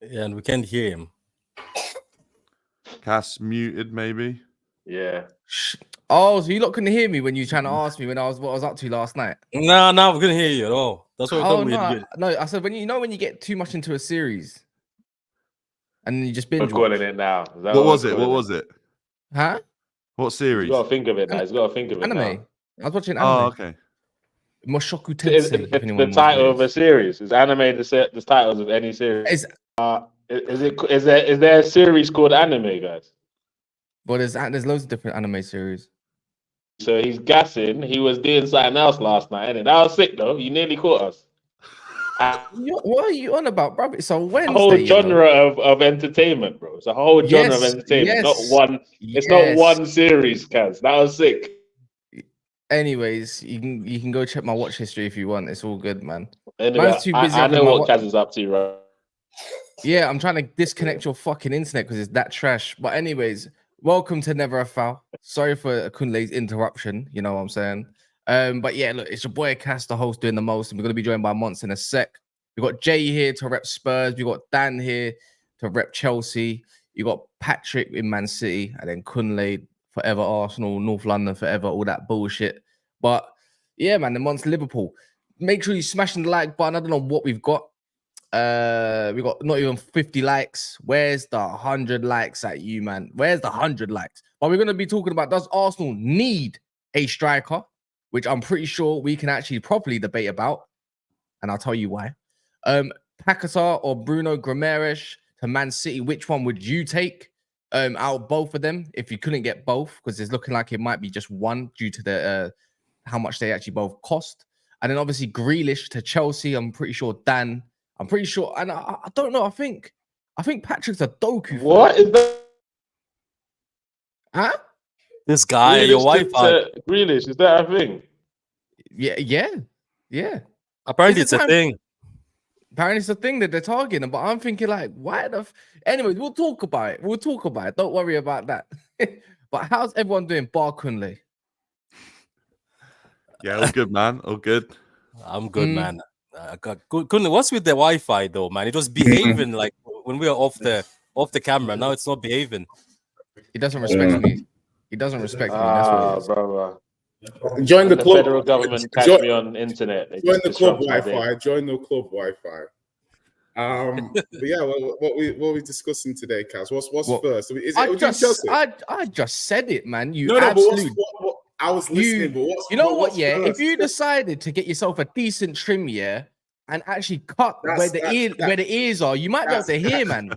Yeah, and we can't hear him. Cass muted, maybe. Yeah. Oh, so you lot couldn't hear me when you were trying to ask me what I was up to last night? No, we couldn't hear you at all. That's what we thought. No, I said when you get too much into a series and then you just binge. I'm calling it now. What was it? Huh? What series? You gotta think of it now. Anime. Now. I was watching anime. Oh, okay. Mushoku Tensei. The title of a series is anime. The titles of any series. Is there a series called anime, guys? Well, there's loads of different anime series. So he's gassing. He was doing something else last night, and that was sick though. You nearly caught us. What are you on about, bro? It's a Wednesday. A whole genre of entertainment, bro. It's a whole genre of entertainment. Not one series, Kaz. That was sick. Anyways, you can go check my watch history if you want. It's all good, man. Anyway, I know what Kaz is up to, right? Yeah, I'm trying to disconnect your fucking internet because it's that trash. But anyways, welcome to Never a Foul. Sorry for Kunle's interruption. You know what I'm saying? But yeah, look, it's your boy Cass, the host, doing the most, and we're gonna be joined by Monts in a sec. We got Jay here to rep Spurs. We got Dan here to rep Chelsea. You got Patrick in Man City, and then Kunle forever Arsenal, North London forever, all that bullshit. But yeah, man, the Monts Liverpool. Make sure you smashing the like button. I don't know what we've got. We got not even 50 likes. Where's the 100 likes at you, man? Where's the 100 likes? But we're gonna be talking about, does Arsenal need a striker? Which I'm pretty sure we can actually properly debate about, and I'll tell you why. Paqueta or Bruno Guimeraes to Man City, which one would you take out of both of them if you couldn't get both? Because it's looking like it might be just one due to the how much they actually both cost. And then obviously Grealish to Chelsea. I'm pretty sure Dan. I'm pretty sure, and I don't know. I think Patrick's a Doku. What is that? Huh? This guy, your Wi-Fi. Grealish, is that a thing? Yeah. Apparently, it's a thing. Apparently, it's a thing that they're targeting. But I'm thinking, like, why the? Anyways, we'll talk about it. Don't worry about that. But how's everyone doing? Bar Kunle. Yeah, all good, man. All good. I'm good, man. Kunle, what's with the Wi-Fi though, man? It was behaving like when we were off the camera. Now it's not behaving. He doesn't respect me. He doesn't respect me. That's what it is. Bro. Join the club. Federal government catch me on internet. Join the club Wi-Fi. Join the club Wi-Fi. But yeah, what we discussing today, Kaz? What's first? I just said it, man. But I was listening. But if you decided to get yourself a decent trim, and actually cut where the ears are, you might be able to hear, man.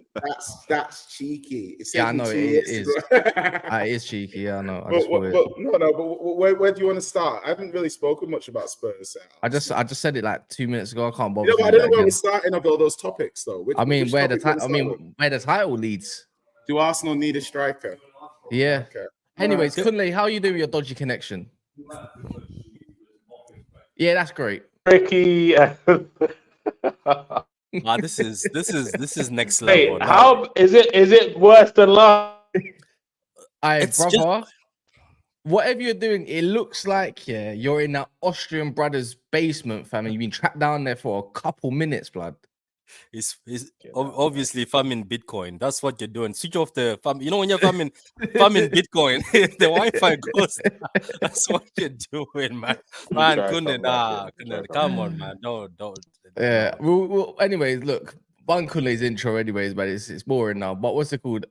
That's cheeky. I know it is. It is cheeky. Yeah, I know. But where do you want to start? I haven't really spoken much about Spurs. I just said it like 2 minutes ago. I can't bother. But I don't know where we're starting of all those topics, though. Where the title leads. Do Arsenal need a striker? Yeah. Okay. Anyways, Kunle, how are you doing with your dodgy connection? Yeah, that's great. Ricky. This is next level. Wait, how is it worse than last? Brother, whatever you're doing, it looks like you're in that Austrian brother's basement, fam, and you've been trapped down there for a couple minutes, blood. It's obviously farming Bitcoin. That's what you're doing. Switch off the farm. You know when you're farming Bitcoin, the Wi-Fi goes. That's what you're doing, man. Come on, man. Don't. Yeah. Well, anyways, look, Ban Kunle's intro, anyways, but it's boring now. But what's it called?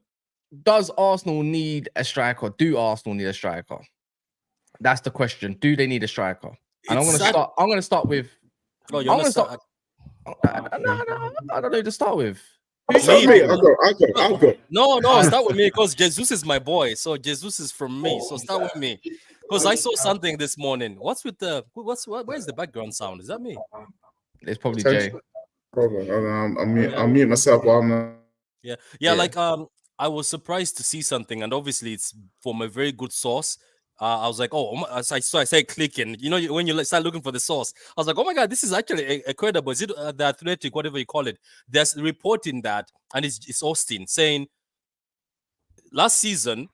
Does Arsenal need a striker? Do Arsenal need a striker? That's the question. Do they need a striker? And I'm gonna start with. No, you're gonna start. No, I don't know who to start with. I'll go. No, start with me because Jesus is my boy. So Jesus is from me. So start with me because I saw something this morning. Where's the background sound? Is that me? It's probably Jay. I'll mute myself while I'm. Yeah. Like I was surprised to see something, and obviously it's from a very good source. I was like, oh, I started clicking. You know, when you start looking for the source, I was like, oh my god, this is actually credible. Is it the Athletic, whatever you call it? There's reporting that, and it's Austin saying last season,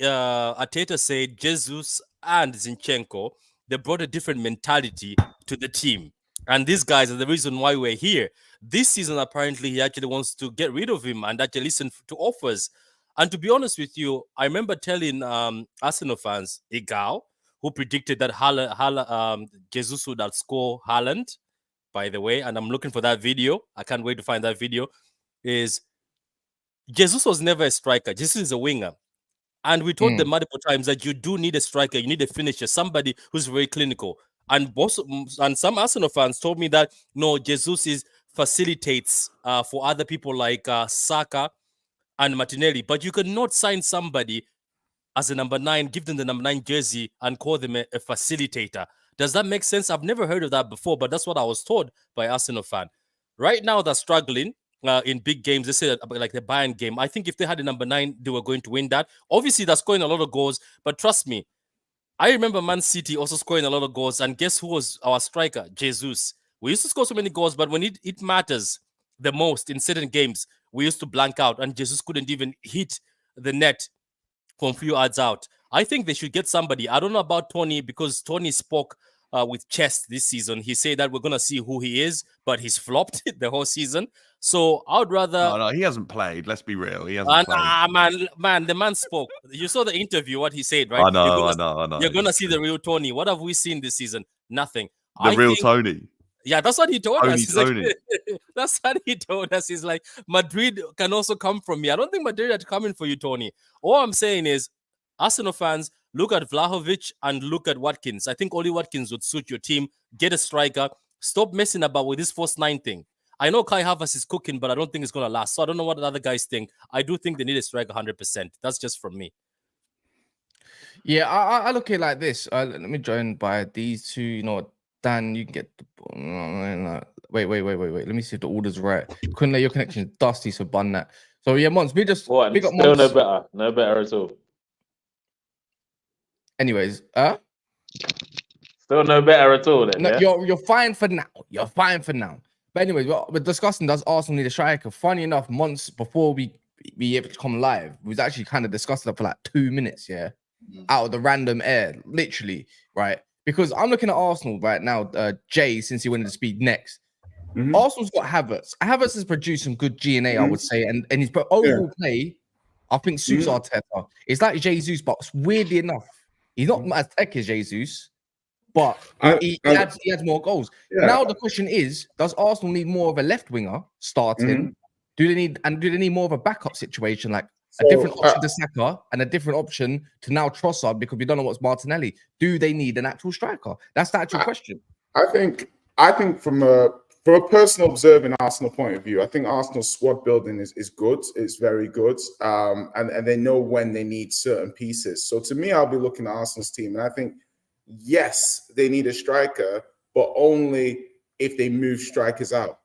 Arteta said Jesus and Zinchenko, they brought a different mentality to the team. And these guys are the reason why we're here. This season, apparently, he actually wants to get rid of him and actually listen to offers. And to be honest with you, I remember telling Arsenal fans, Igal, who predicted that Jesus would outscore Haaland, by the way, and I'm looking for that video. I can't wait to find that video, is Jesus was never a striker. Jesus is a winger. And we told them multiple times that you do need a striker, you need a finisher, somebody who's very clinical. And some Arsenal fans told me that no, Jesus facilitates for other people like Saka and Martinelli, but you cannot sign somebody as a number 9, give them the number 9 jersey and call them a facilitator. Does that make sense? I've never heard of that before, but that's what I was told by Arsenal fan. Right now, they're struggling. In big games, they say like the Bayern game. I think if they had a number 9, they were going to win that. Obviously, they're scoring a lot of goals, but trust me, I remember Man City also scoring a lot of goals. And guess who was our striker? Jesus. We used to score so many goals, but when it matters the most in certain games, we used to blank out, and Jesus couldn't even hit the net from a few yards out. I think they should get somebody. I don't know about Tony, because Tony spoke with Chest this season. He said that we're going to see who he is, but he's flopped the whole season. So I would rather... No, he hasn't played. Let's be real. He hasn't played. Man, the man spoke. You saw the interview, what he said, right? I know. You're going to see the real Tony. What have we seen this season? Nothing. The real Tony. Yeah, that's what he told us. Tony. That's what he told us. He's like, Madrid can also come from me. I don't think Madrid are coming for you, Tony. All I'm saying is, Arsenal fans, look at Vlahovic and look at Watkins. I think only Watkins would suit your team. Get a striker. Stop messing about with this first 9 thing. I know Kai Havertz is cooking, but I don't think it's going to last. So I don't know what the other guys think. I do think they need a striker 100%. That's just from me. Yeah, I look at it like this. Let me join by these two. You know, Dan, you can get the... Wait. Let me see if the order's right. Couldn't let your connection dusty, so bun that. So yeah, Mons, we just what? Big up Still Mons. no better at all. Anyways, still no better at all. Then, no, yeah? you're fine for now. You're fine for now. But anyways, we're discussing, does Arsenal need a striker? Funny enough, months before we be able to come live, we was actually kind of discussing it for like 2 minutes, out of the random air, literally, right? Because I'm looking at Arsenal right now. Jay, since he wanted to speak next, Arsenal's got Havertz. Havertz has produced some good G&A, I would say, and his overall play, I think, suits Arteta. It's like Jesus, but weirdly enough, he's not as tech as Jesus, but he adds more goals. Yeah. Now the question is, does Arsenal need more of a left winger starting? Do they need more of a backup situation, like a different option to Saka and a different option to now Trossard, because we don't know what's Martinelli? Do they need an actual striker? That's the actual question. I think from a personal observing Arsenal point of view, I think Arsenal's squad building is good. It's very good. And they know when they need certain pieces. So to me, I'll be looking at Arsenal's team, and I think, yes, they need a striker, but only if they move strikers out.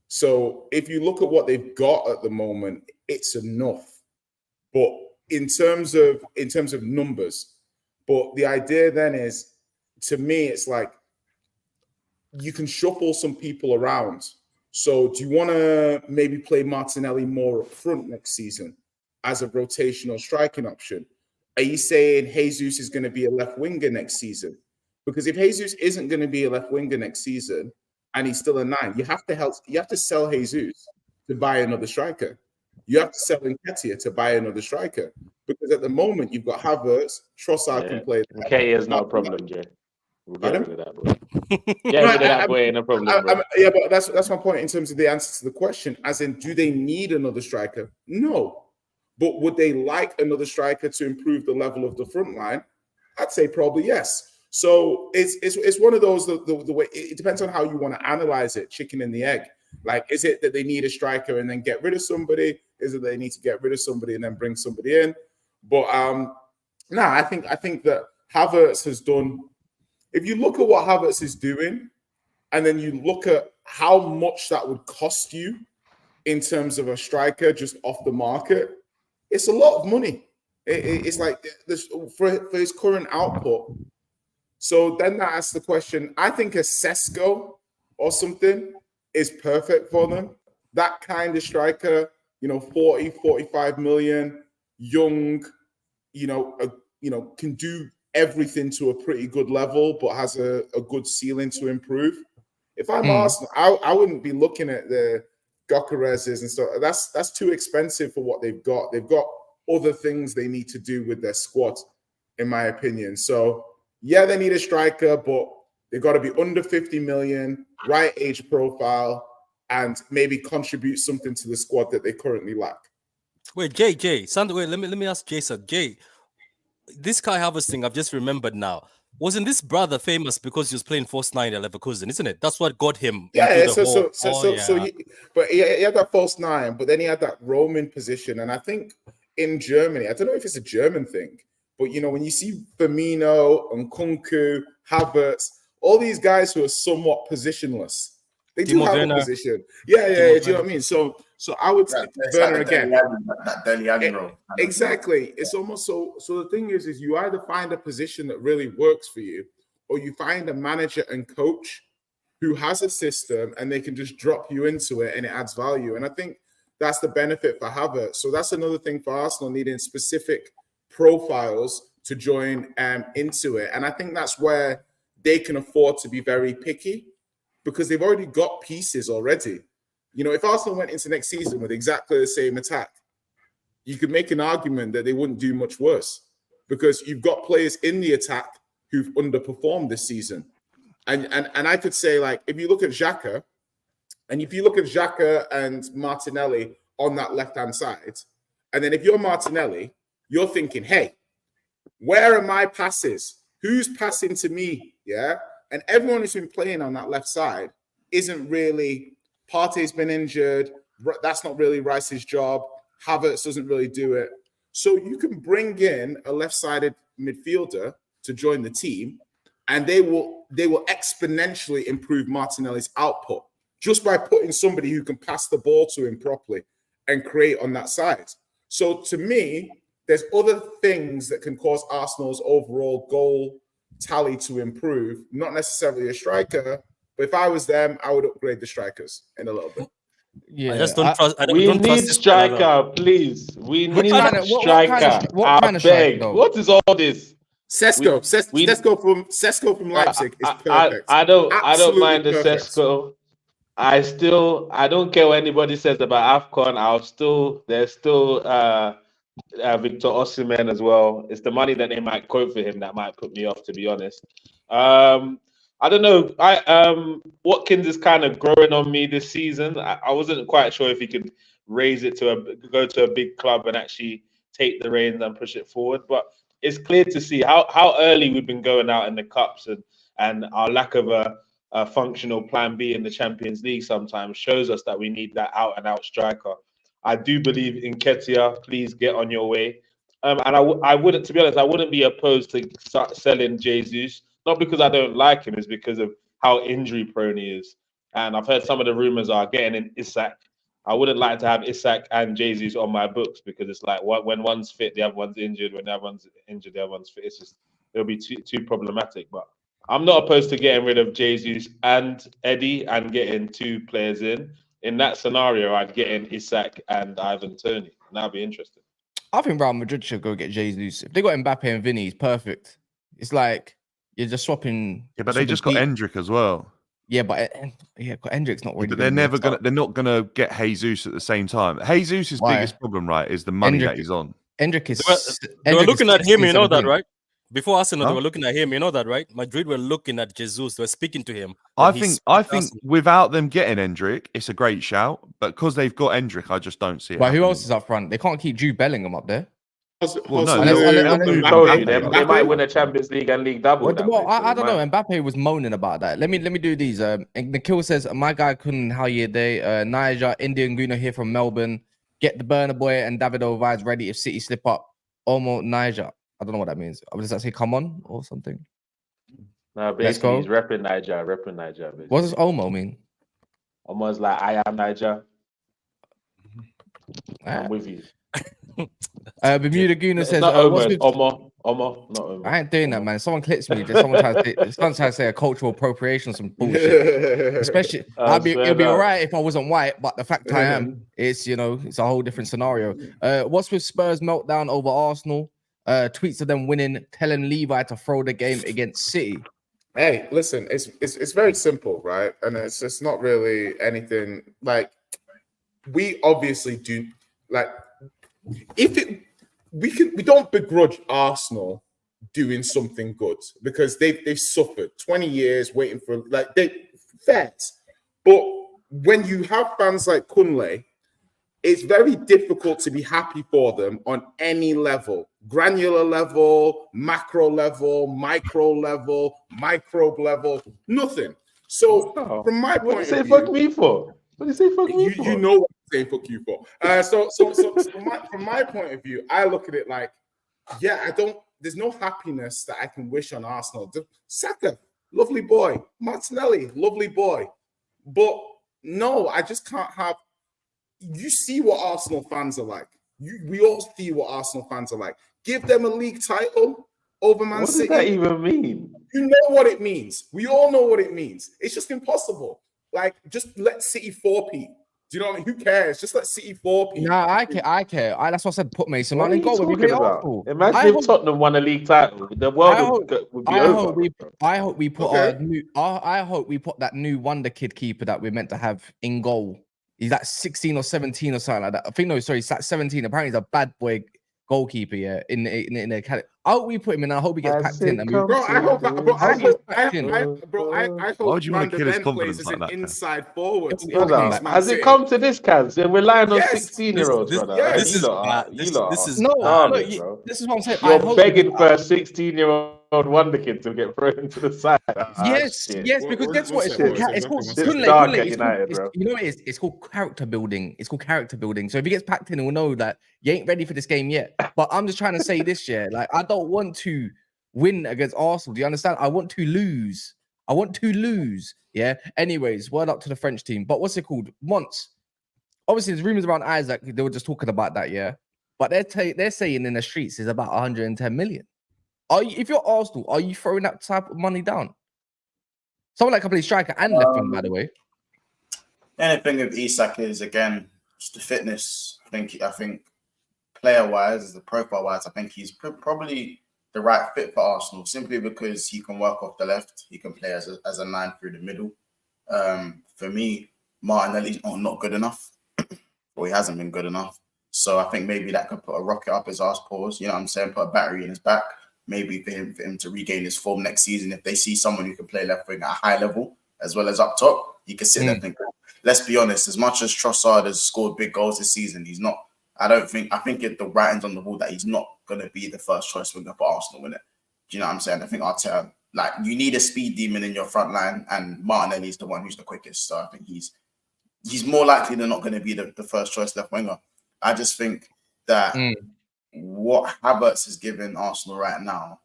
So if you look at what they've got at the moment, it's enough. But in terms of numbers, but the idea then is, to me, it's like you can shuffle some people around. So do you want to maybe play Martinelli more up front next season as a rotational striking option? Are you saying Jesus is going to be a left winger next season? Because if Jesus isn't going to be a left winger next season and he's still a 9, you have to sell Jesus to buy another striker. You have to sell Nketiah to buy another striker, because at the moment you've got Havertz, Trossard can play. Nketiah is not a problem, Jay. We'll get rid of that boy. Get rid of that boy, no problem. Yeah, but that's my point in terms of the answer to the question. As in, do they need another striker? No. But would they like another striker to improve the level of the front line? I'd say probably yes. So it's one of those, the way it depends on how you want to analyze it, chicken and the egg. Like, is it that they need a striker and then get rid of somebody? Is it they need to get rid of somebody and then bring somebody in? But I think that Havertz has done. If you look at what Havertz is doing, and then you look at how much that would cost you in terms of a striker just off the market, it's a lot of money. It's like this for his current output. So then that asks the question. I think a Sesko or something is perfect for them. That kind of striker, 40, 45 million, young, can do everything to a pretty good level, but has a good ceiling to improve. If I'm Arsenal, I wouldn't be looking at the Gyökereses and stuff. That's too expensive for what they've got. They've got other things they need to do with their squad, in my opinion. So yeah, they need a striker, but they've got to be under 50 million, right age profile, and maybe contribute something to the squad that they currently lack. Wait, Jay, Sandro, wait, let me ask Jason. Jay, this Kai Havertz thing, I've just remembered now. Wasn't this brother famous because he was playing false nine at Leverkusen, isn't it? That's what got him. Yeah, But he had that false nine, but then he had that roaming position. And I think in Germany, I don't know if it's a German thing, but when you see Firmino and Nkunku, Havertz, all these guys who are somewhat positionless, they do have a position. Yeah, do you know what I mean? So I would say Werner again. That Dele Alli role. Exactly. It's almost so. So the thing is you either find a position that really works for you, or you find a manager and coach who has a system and they can just drop you into it and it adds value. And I think that's the benefit for Havertz. So that's another thing for Arsenal, needing specific profiles to join into it. And I think that's where they can afford to be very picky, because they've already got pieces already. If Arsenal went into next season with exactly the same attack, you could make an argument that they wouldn't do much worse, because you've got players in the attack who've underperformed this season. And I could say, like, if you look at Xhaka, and Martinelli on that left-hand side, and then if you're Martinelli, you're thinking, hey, where are my passes? Who's passing to me? Yeah. And everyone who's been playing on that left side isn't really. Partey's been injured. That's not really Rice's job. Havertz doesn't really do it. So you can bring in a left-sided midfielder to join the team, and they will exponentially improve Martinelli's output just by putting somebody who can pass the ball to him properly and create on that side. So to me, there's other things that can cause Arsenal's overall goal tally to improve, not necessarily a striker, but if I was them, I would upgrade the strikers in a little bit. Yeah, I just don't trust. We need striker, please. We need striker. What kind of striker? What is all this? Sesko from Leipzig is perfect. I don't mind the Sesko. I don't care what anybody says about AFCON. There's still Victor Osimhen as well. It's the money that they might quote for him that might put me off, to be honest. I don't know. Watkins is kind of growing on me this season. I wasn't quite sure if he could raise it go to a big club and actually take the reins and push it forward. But it's clear to see how early we've been going out in the cups, and our lack of a functional plan B in the Champions League sometimes shows us that we need that out and out striker. I do believe in Nketiah. Please get on your way. And I wouldn't, to be honest, I wouldn't be opposed to start selling Jesus. Not because I don't like him, it's because of how injury prone he is. And I've heard some of the rumors are getting in Isak. I wouldn't like to have Isak and Jesus on my books, because it's like when one's fit, the other one's injured. When the other one's injured, the other one's fit. It'll be too problematic. But I'm not opposed to getting rid of Jesus and Eddie and getting two players in. In that scenario, I'd get in Isak and Ivan Toney. That'd be interesting. I think Real Madrid should go get Jesus. If they got Mbappe and Vinny, he's perfect. It's like you're just swapping. Yeah, but they just got Endrick as well. Yeah, but Endrick's not really. But they're not gonna get Jesus at the same time. Jesus' biggest problem, right, is the money that he's on. Endrick is. They were looking at him, you know that, right? Before Arsenal, they were looking at him, you know that, right? Madrid were looking at Jesus. They were speaking to him. I think without them getting Endrick, it's a great shout. But because they've got Endrick, I just don't see it. But who else is up front? They can't keep Jude Bellingham up there. They might win a Champions League and League double. I don't know. Mbappe was moaning about that. Let me do these. Nikhil says, my guy couldn't how you day. Niger, Indian Guna here from Melbourne. Get the Burner Boy and Davido vibes ready if City slip up. Almost Niger. I don't know what that means. Does that say come on or something? No, basically he's repping Niger. Basically. What does Omo mean? Almost like I am Niger. I'm with you. Bermuda Guna says, Not what's Omer, with... Omo, not Omer. I ain't doing that, man. Someone clips me. Just someone tries to say a cultural appropriation, some bullshit. Especially, it'll be all right if I wasn't white, but the fact I am, it's it's a whole different scenario. What's with Spurs meltdown over Arsenal? Tweets of them winning, telling Levi to throw the game against City. Hey, listen, it's very simple, right? And it's not really anything like we obviously do. Like, we don't begrudge Arsenal doing something good because they've suffered 20 years waiting for that. But when you have fans like Kunle, it's very difficult to be happy for them on any level, granular level, macro level, microbe level, nothing. So from my point of view, fuck me for? What do you say fuck me for? You know what I'm saying fuck you for. So from my point of view, I look at it like, there's no happiness that I can wish on Arsenal. Saka, lovely boy. Martinelli, lovely boy. But no, I just can't have. You see what Arsenal fans are like. We all see what Arsenal fans are like. Give them a league title over Man City. What does that even mean? You know what it means. We all know what it means. It's just impossible. Like, just let City 4-peat. Do you know what I mean? Who cares? Just let City 4-peat. No, I care. That's what I said. Put Mason Mount in goal when we play Arsenal. Imagine if Tottenham won a league title. The world would be over. I hope we put I hope we put that new wonder kid keeper that we're meant to have in goal. He's like 16 or 17 or something like that. I think he's like 17. Apparently, he's a bad boy goalkeeper. Yeah, in the academy. I hope we put him in. I hope he gets packed in. Why would you want to kill his confidence like that? Inside forward. Has it come to this, Kaz? They're relying on 16-year-olds, brother. This is this is what I'm saying. You're begging for a 16-year-old wonder kid to get thrown into the side. Yes, because guess what? It's called it's called character building. It's called character building. So if he gets packed in, we'll know that you ain't ready for this game yet. But I'm just trying to say this year, like, I don't want to win against Arsenal. Do you understand? I want to lose. Yeah. Anyways, word up to the French team. But what's it called? Obviously, there's rumors around Isak. They were just talking about that, yeah. But they're saying in the streets is about 110 million. If you're Arsenal, are you throwing that type of money down? Someone like a complete striker and left wing, by the way. Anything with Isak is, again, just the fitness. I think player-wise, the profile-wise, I think he's probably the right fit for Arsenal, simply because he can work off the left. He can play as a 9 through the middle. For me, Martinelli's not good enough, or he hasn't been good enough. So I think maybe that could put a rocket up his arse pause. You know what I'm saying? Put a battery in his back. Maybe for him to regain his form next season. If they see someone who can play left wing at a high level as well as up top, he can sit there and think, let's be honest, as much as Trossard has scored big goals this season, he's not. I think the writing's on the wall that he's not going to be the first choice winger for Arsenal, in it. Do you know what I'm saying? I think Arteta, like, you need a speed demon in your front line, and Martinelli's the one who's the quickest. So I think he's more likely than not going to be the first choice left winger. I just think that what Havertz is giving Arsenal right now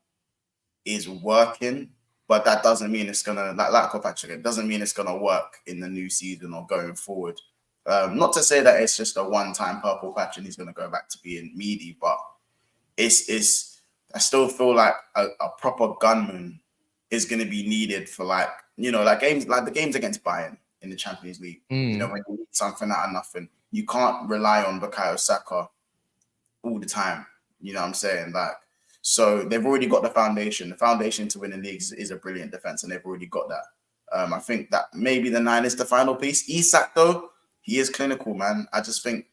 is working, but that doesn't mean it's gonna it doesn't mean it's gonna work in the new season or going forward. Not to say that it's just a one-time purple patch and he's gonna go back to being meaty, but it's I still feel like a proper gunman is gonna be needed for games like the games against Bayern in the Champions League. You know, when you need something out of nothing, you can't rely on Bukayo Saka all the time. You know what I'm saying? Like, so they've already got the foundation. The foundation to win the league is a brilliant defense, and they've already got that. I think that maybe the 9 is the final piece. Isak, though, he is clinical, man. I just think,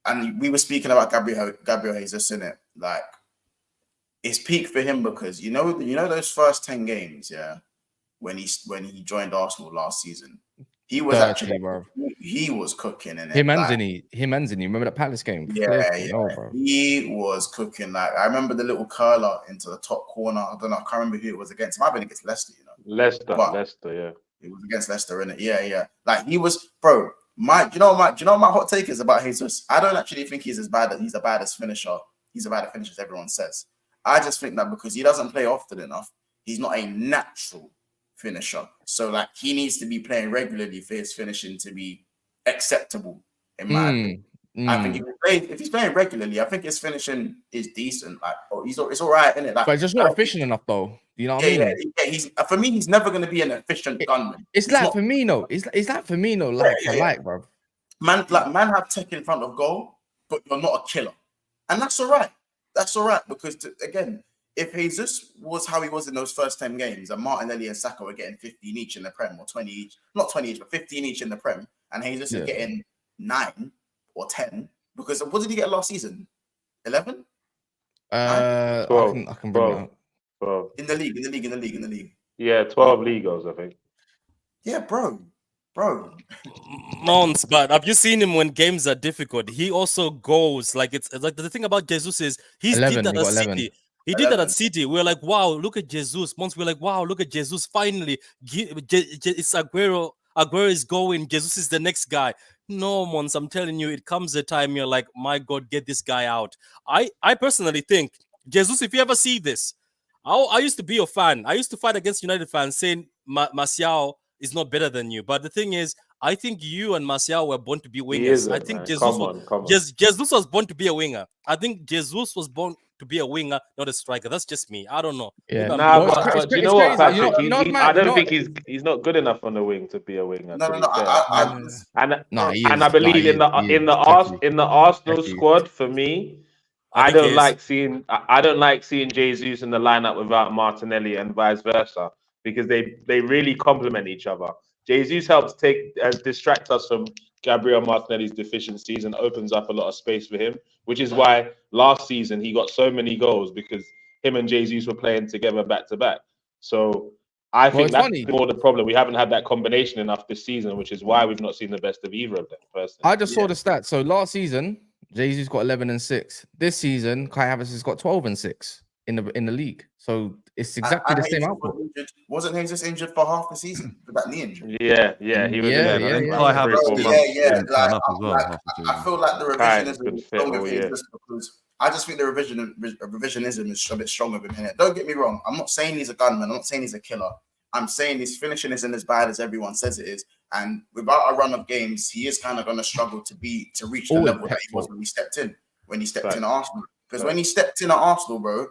and we were speaking about Gabriel Jesus, in it. Like, it's peak for him because you know those first 10 games, yeah, when he joined Arsenal last season. He was he was cooking in it. Him and Zinny. Remember that Palace game? Yeah. He was cooking. Like, I remember the little curler into the top corner. I don't know. I can't remember who it was against. It might have been against Leicester, you know. Leicester, yeah. It was against Leicester, innit? Yeah. Like, he was, bro. Do you know what my hot take is about Jesus? I don't actually think he's a bad finisher. He's a bad finisher, as everyone says. I just think that because he doesn't play often enough, he's not a natural finisher. So, like, he needs to be playing regularly for his finishing to be acceptable, in my opinion. I think if he's playing regularly, I think his finishing is decent. Like, it's all right, isn't it? Like, But it's just not efficient enough, though. You know what I mean? Yeah. He's for me, he's never going to be an efficient gunman. It's like Firmino. It's like Firmino, like for like, bro. Man have tech in front of goal, but you're not a killer, and that's all right. That's all right because again, if Jesus was how he was in those first 10 games, and Martinelli and Saka were getting 15 each in the Prem, or 20 each, not 20 each, but 15 each in the Prem, and Jesus is getting 9 or 10, because what did he get last season? 11? 12, I can bring it up. 12. In the league. Yeah, 12 league goals, I think. Yeah, bro. Nonce, but have you seen him when games are difficult? He also goes like it's like the thing about Jesus is he did that at City. He did that at City. We're like, wow, look at Jesus. Once we're like, wow, look at Jesus. Finally, it's Aguero. Aguero is going. Jesus is the next guy. No, Mons, I'm telling you, it comes a time you're like, my God, get this guy out. I personally think, Jesus, if you ever see this, I used to be your fan. I used to fight against United fans saying Martial is not better than you. But the thing is, I think you and Martial were born to be wingers. I think Jesus was born to be a winger. I think Jesus was born to be a winger, not a striker. That's just me. I don't know. Yeah. But you know what, Patrick? I don't think he's not good enough on the wing to be a winger. No. And I believe in the Arsenal squad, for me, I don't like seeing Jesus in the lineup without Martinelli and vice versa, because they really complement each other. Jesus helps distract us from Gabriel Martinelli's deficiencies and opens up a lot of space for him, which is why last season he got so many goals, because him and Jesus were playing together back to back. So I think that's more the problem. We haven't had that combination enough this season, which is why we've not seen the best of either of them. Personally, I just saw the stats. So last season, Jesus got 11 and 6. This season, Kai Havertz has got 12 and 6 in the league. So it's exactly the same output. Wasn't he just injured for half the season with that knee injury? Yeah, he was. I feel like the revisionism is strong with him, because I just think the revisionism is a bit stronger with him. Don't get me wrong. I'm not saying he's a gunman. I'm not saying he's a killer. I'm saying his finishing isn't as bad as everyone says it is. And without a run of games, he is kind of going to struggle to reach the level that he was when he stepped in. When he stepped in at Arsenal, because when he stepped in at Arsenal, bro,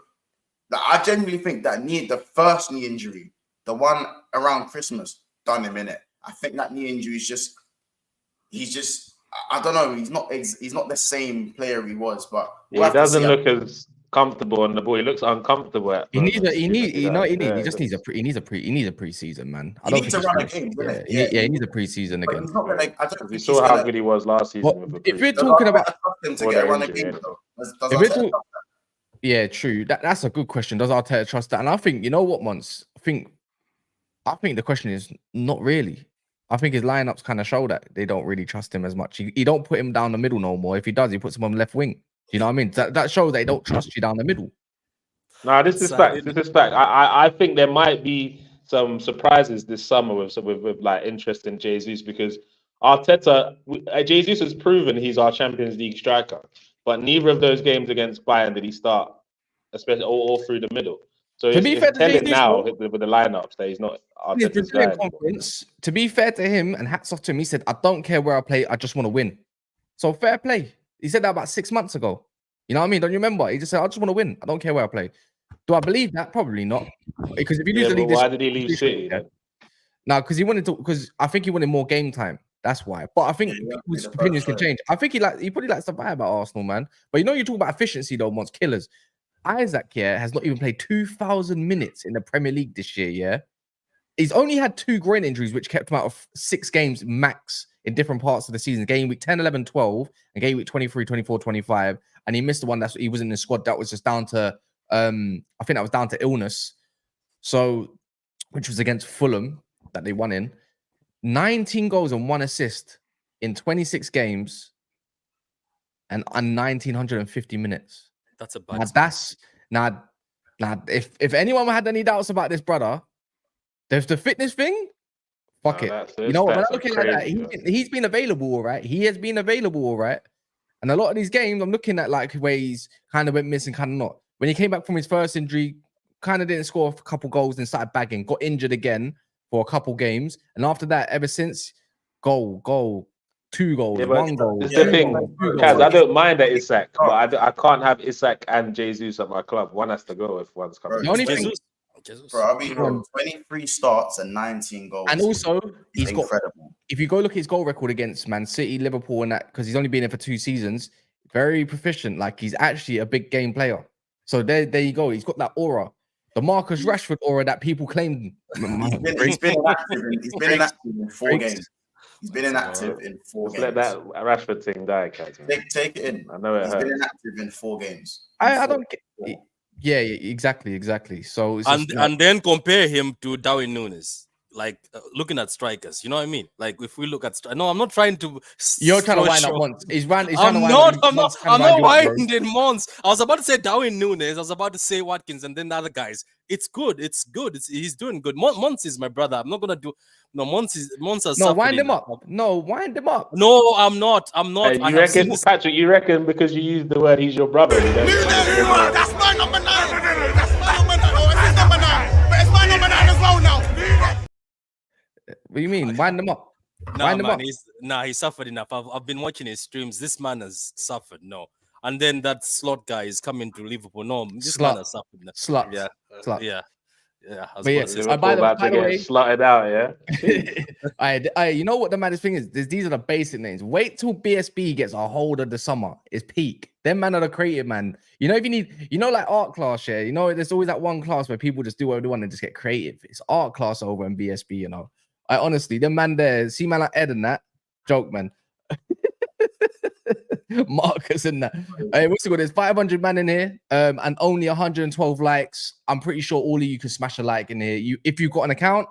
I genuinely think that the first knee injury, the one around Christmas, done him in it. I think that knee injury is I don't know. He's not the same player he was, but he doesn't look as comfortable on the ball. He looks uncomfortable. He needs a preseason, man. He needs to run a game, he needs a preseason again. He's not gonna. We saw how good he was last season. If we're talking about him to get a run a game, yeah, true. That's a good question. Does Arteta trust that? And I think, you know what, Mons? I think the question is not really. I think his lineups kind of show that they don't really trust him as much. He don't put him down the middle no more. If he does, he puts him on the left wing. You know what I mean? That shows they don't trust you down the middle. No, this is fact. I think there might be some surprises this summer with like interest in Jesus, because Arteta, Jesus has proven he's our Champions League striker, but neither of those games against Bayern did he start, especially all through the middle. So to be fair to Jesus, now with the lineups that he's not Arteta's guy. To be fair to him, and hats off to him, he said, "I don't care where I play, I just want to win." So fair play. He said that about 6 months ago. You know what I mean? Don't you remember? He just said, "I just want to win. I don't care where I play." Do I believe that? Probably not. Because if you lose the league, why did he leave City? No, because he wanted to. Because I think he wanted more game time. That's why. But I think people's opinions can change. I think he probably likes the vibe about Arsenal, man. But you talk about efficiency though, Mons, killers. Isak has not even played 2,000 minutes in the Premier League this year. Yeah, he's only had 2 groin injuries, which kept him out of 6 games max in different parts of the season. Game week 10, 11, 12, and game week 23, 24, 25. And he missed the one he wasn't in the squad. That was just down to I think that was down to illness. So, which was against Fulham that they won in. 19 goals and 1 assist in 26 games and 1,950 minutes. That's a bad. If anyone had any doubts about this brother, there's the fitness thing. Fuck it. You know what? When I look at that, he's been available, all right. He has been available, all right. And a lot of these games, I'm looking at like where he's kind of went missing, kind of not. When he came back from his first injury, kind of didn't score a couple goals and started bagging. Got injured again for a couple games, and after that, ever since, goal, 2 goals, Yeah, but 1 goal. it's 2 the thing, goals, 2 Kaz, goals. I don't mind that Isak, but I can't have Isak and Jesus at my club. One has to go if one's coming. The only thing, Jesus. Bro, I'll be real. 23 starts and 19 goals. and also he's got. incredible. If you go look at his goal record against Man City, Liverpool, and that, because he's only been there for 2 seasons, very proficient. Like he's actually a big game player. So there you go. He's got that aura, the Marcus Rashford aura that people claimed. He's been inactive in 4 games. He's been inactive in 4 Just games. let that Rashford thing die, Kaz. man. Take it in. I know it He's been hurts. inactive in 4 games. I don't get. Yeah, exactly. So it's just And then compare him to Darwin Núñez. Like looking at strikers, you know what I mean? Like if we look at, no, I'm not trying to. you're trying to throw wind up shot. once. He's trying I'm to wind not. up. I'm not. Mons trying to I'm wind not you up, bro. winding Mons. I was about to say Darwin Núñez. I was about to say Watkins, and then the other guys. It's good. It's good. He's doing good. Mons is my brother. I'm not gonna do. No, Mons has No, suffered wind him enough. up. No, wind him up. No, I'm not. I'm not. I You have seen reckon, this. Patrick? You reckon because you used the word he's your brother? You don't That's my number 9. That's my number 9. Oh, it's his number 9. But it's my number 9 as well now. What do you mean? Wind him up. Nah, Wind him man, up. he suffered enough. I've been watching his streams. This man has suffered. No, and then that slot guy is coming to Liverpool. No, this man has suffered. No. Slut. Yeah, Slut. yeah. I was But yeah, about to say I- by the- about to get way- slotted out, yeah. You know what the maddest thing is? These are the basic names. Wait till BSB gets a hold of the summer. It's peak. Them man are the creative man. You know, if you need, like art class, yeah. You know, there's always that one class where people just do whatever they want and just get creative. It's art class over in BSB, you know. I honestly, them man there, see man like Ed and that, joke man. Marcus and that. Hey, what's it called? There's 500 man in here, and only 112 likes. I'm pretty sure all of you can smash a like in here. If you've got an account,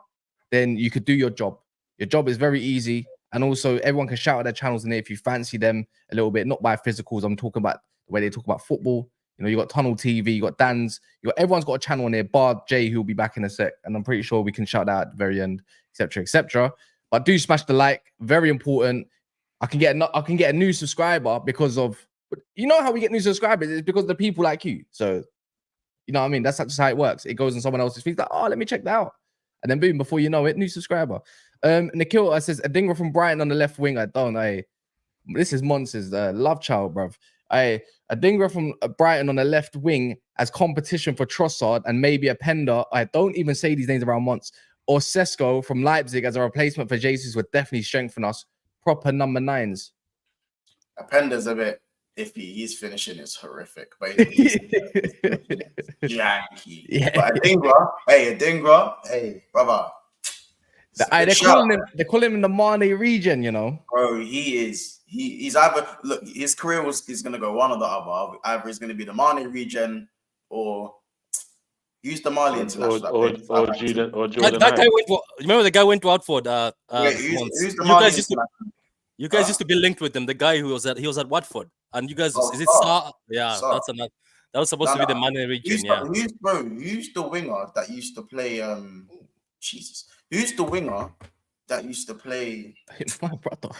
then you could do your job. Your job is very easy, and also everyone can shout out their channels in here if you fancy them a little bit. Not by physicals. I'm talking about the way they talk about football. You know, you got Tunnel TV, you got Dan's, everyone's got a channel in there. Bar Jay, who will be back in a sec, and I'm pretty sure we can shout that at the very end, etc., etc. But do smash the like, very important. I can get a new subscriber because of, you know how we get new subscribers? It's because of the people like you. So, you know what I mean? That's just how it works. It goes on someone else's feed, like, oh, let me check that out. And then boom, before you know it, new subscriber. Nikhil says, a dinger from Brighton on the left wing. I don't know. This is Monsters, love child, bruv. A dinger from Brighton on the left wing as competition for Trossard and maybe a Pender. I don't even say these names around months. Or Sesko from Leipzig as a replacement for Jesus would definitely strengthen us. Proper number 9s. Pender's a bit iffy. His finishing is horrific, but he's janky. Yeah. But a Dingra, hey, brother. They call him in the Mane region, you know. Bro, he's either, look, his career is gonna go one or the other. Either it's gonna be the Mane region or use the Mali international. Or Jordan. That guy went for. Remember the guy went to Watford. Wait, who's the Mali international? You guys used to be linked with him. The guy who was at Watford, and you guys is it Sar? Yeah, Sar. that's another. That was supposed to be the Mane region. Who's the winger that used to play? Jesus, who's the winger that used to play? My brother.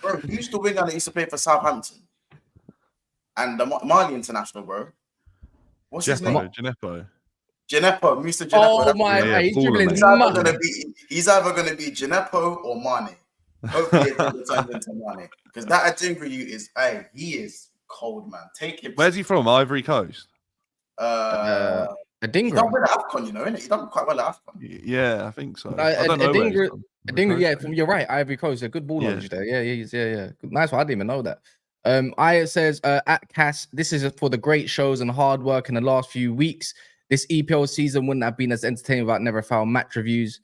Bro, who's the winger that used to play for Southampton and the Mali international, bro? What's his name? Gineppo. Mr. Gineppo. Oh my! He's dribbling. He's either gonna be Gineppo or Mane. Hopefully, it turns into Mane because that Adingra is, he is cold, man. Take him. Where's he from? Ivory Coast. Adingra. He done well at AFCON, you know, innit? He done quite well at AFCON. Yeah, I think so. I don't know Adingra, yeah, you're right. Ivory Coast, a good ball knowledge there. Yeah. Nice one. I didn't even know that. Aya says at Cass, this is for the great shows and hard work in the last few weeks. This EPL season wouldn't have been as entertaining without Never Found match reviews.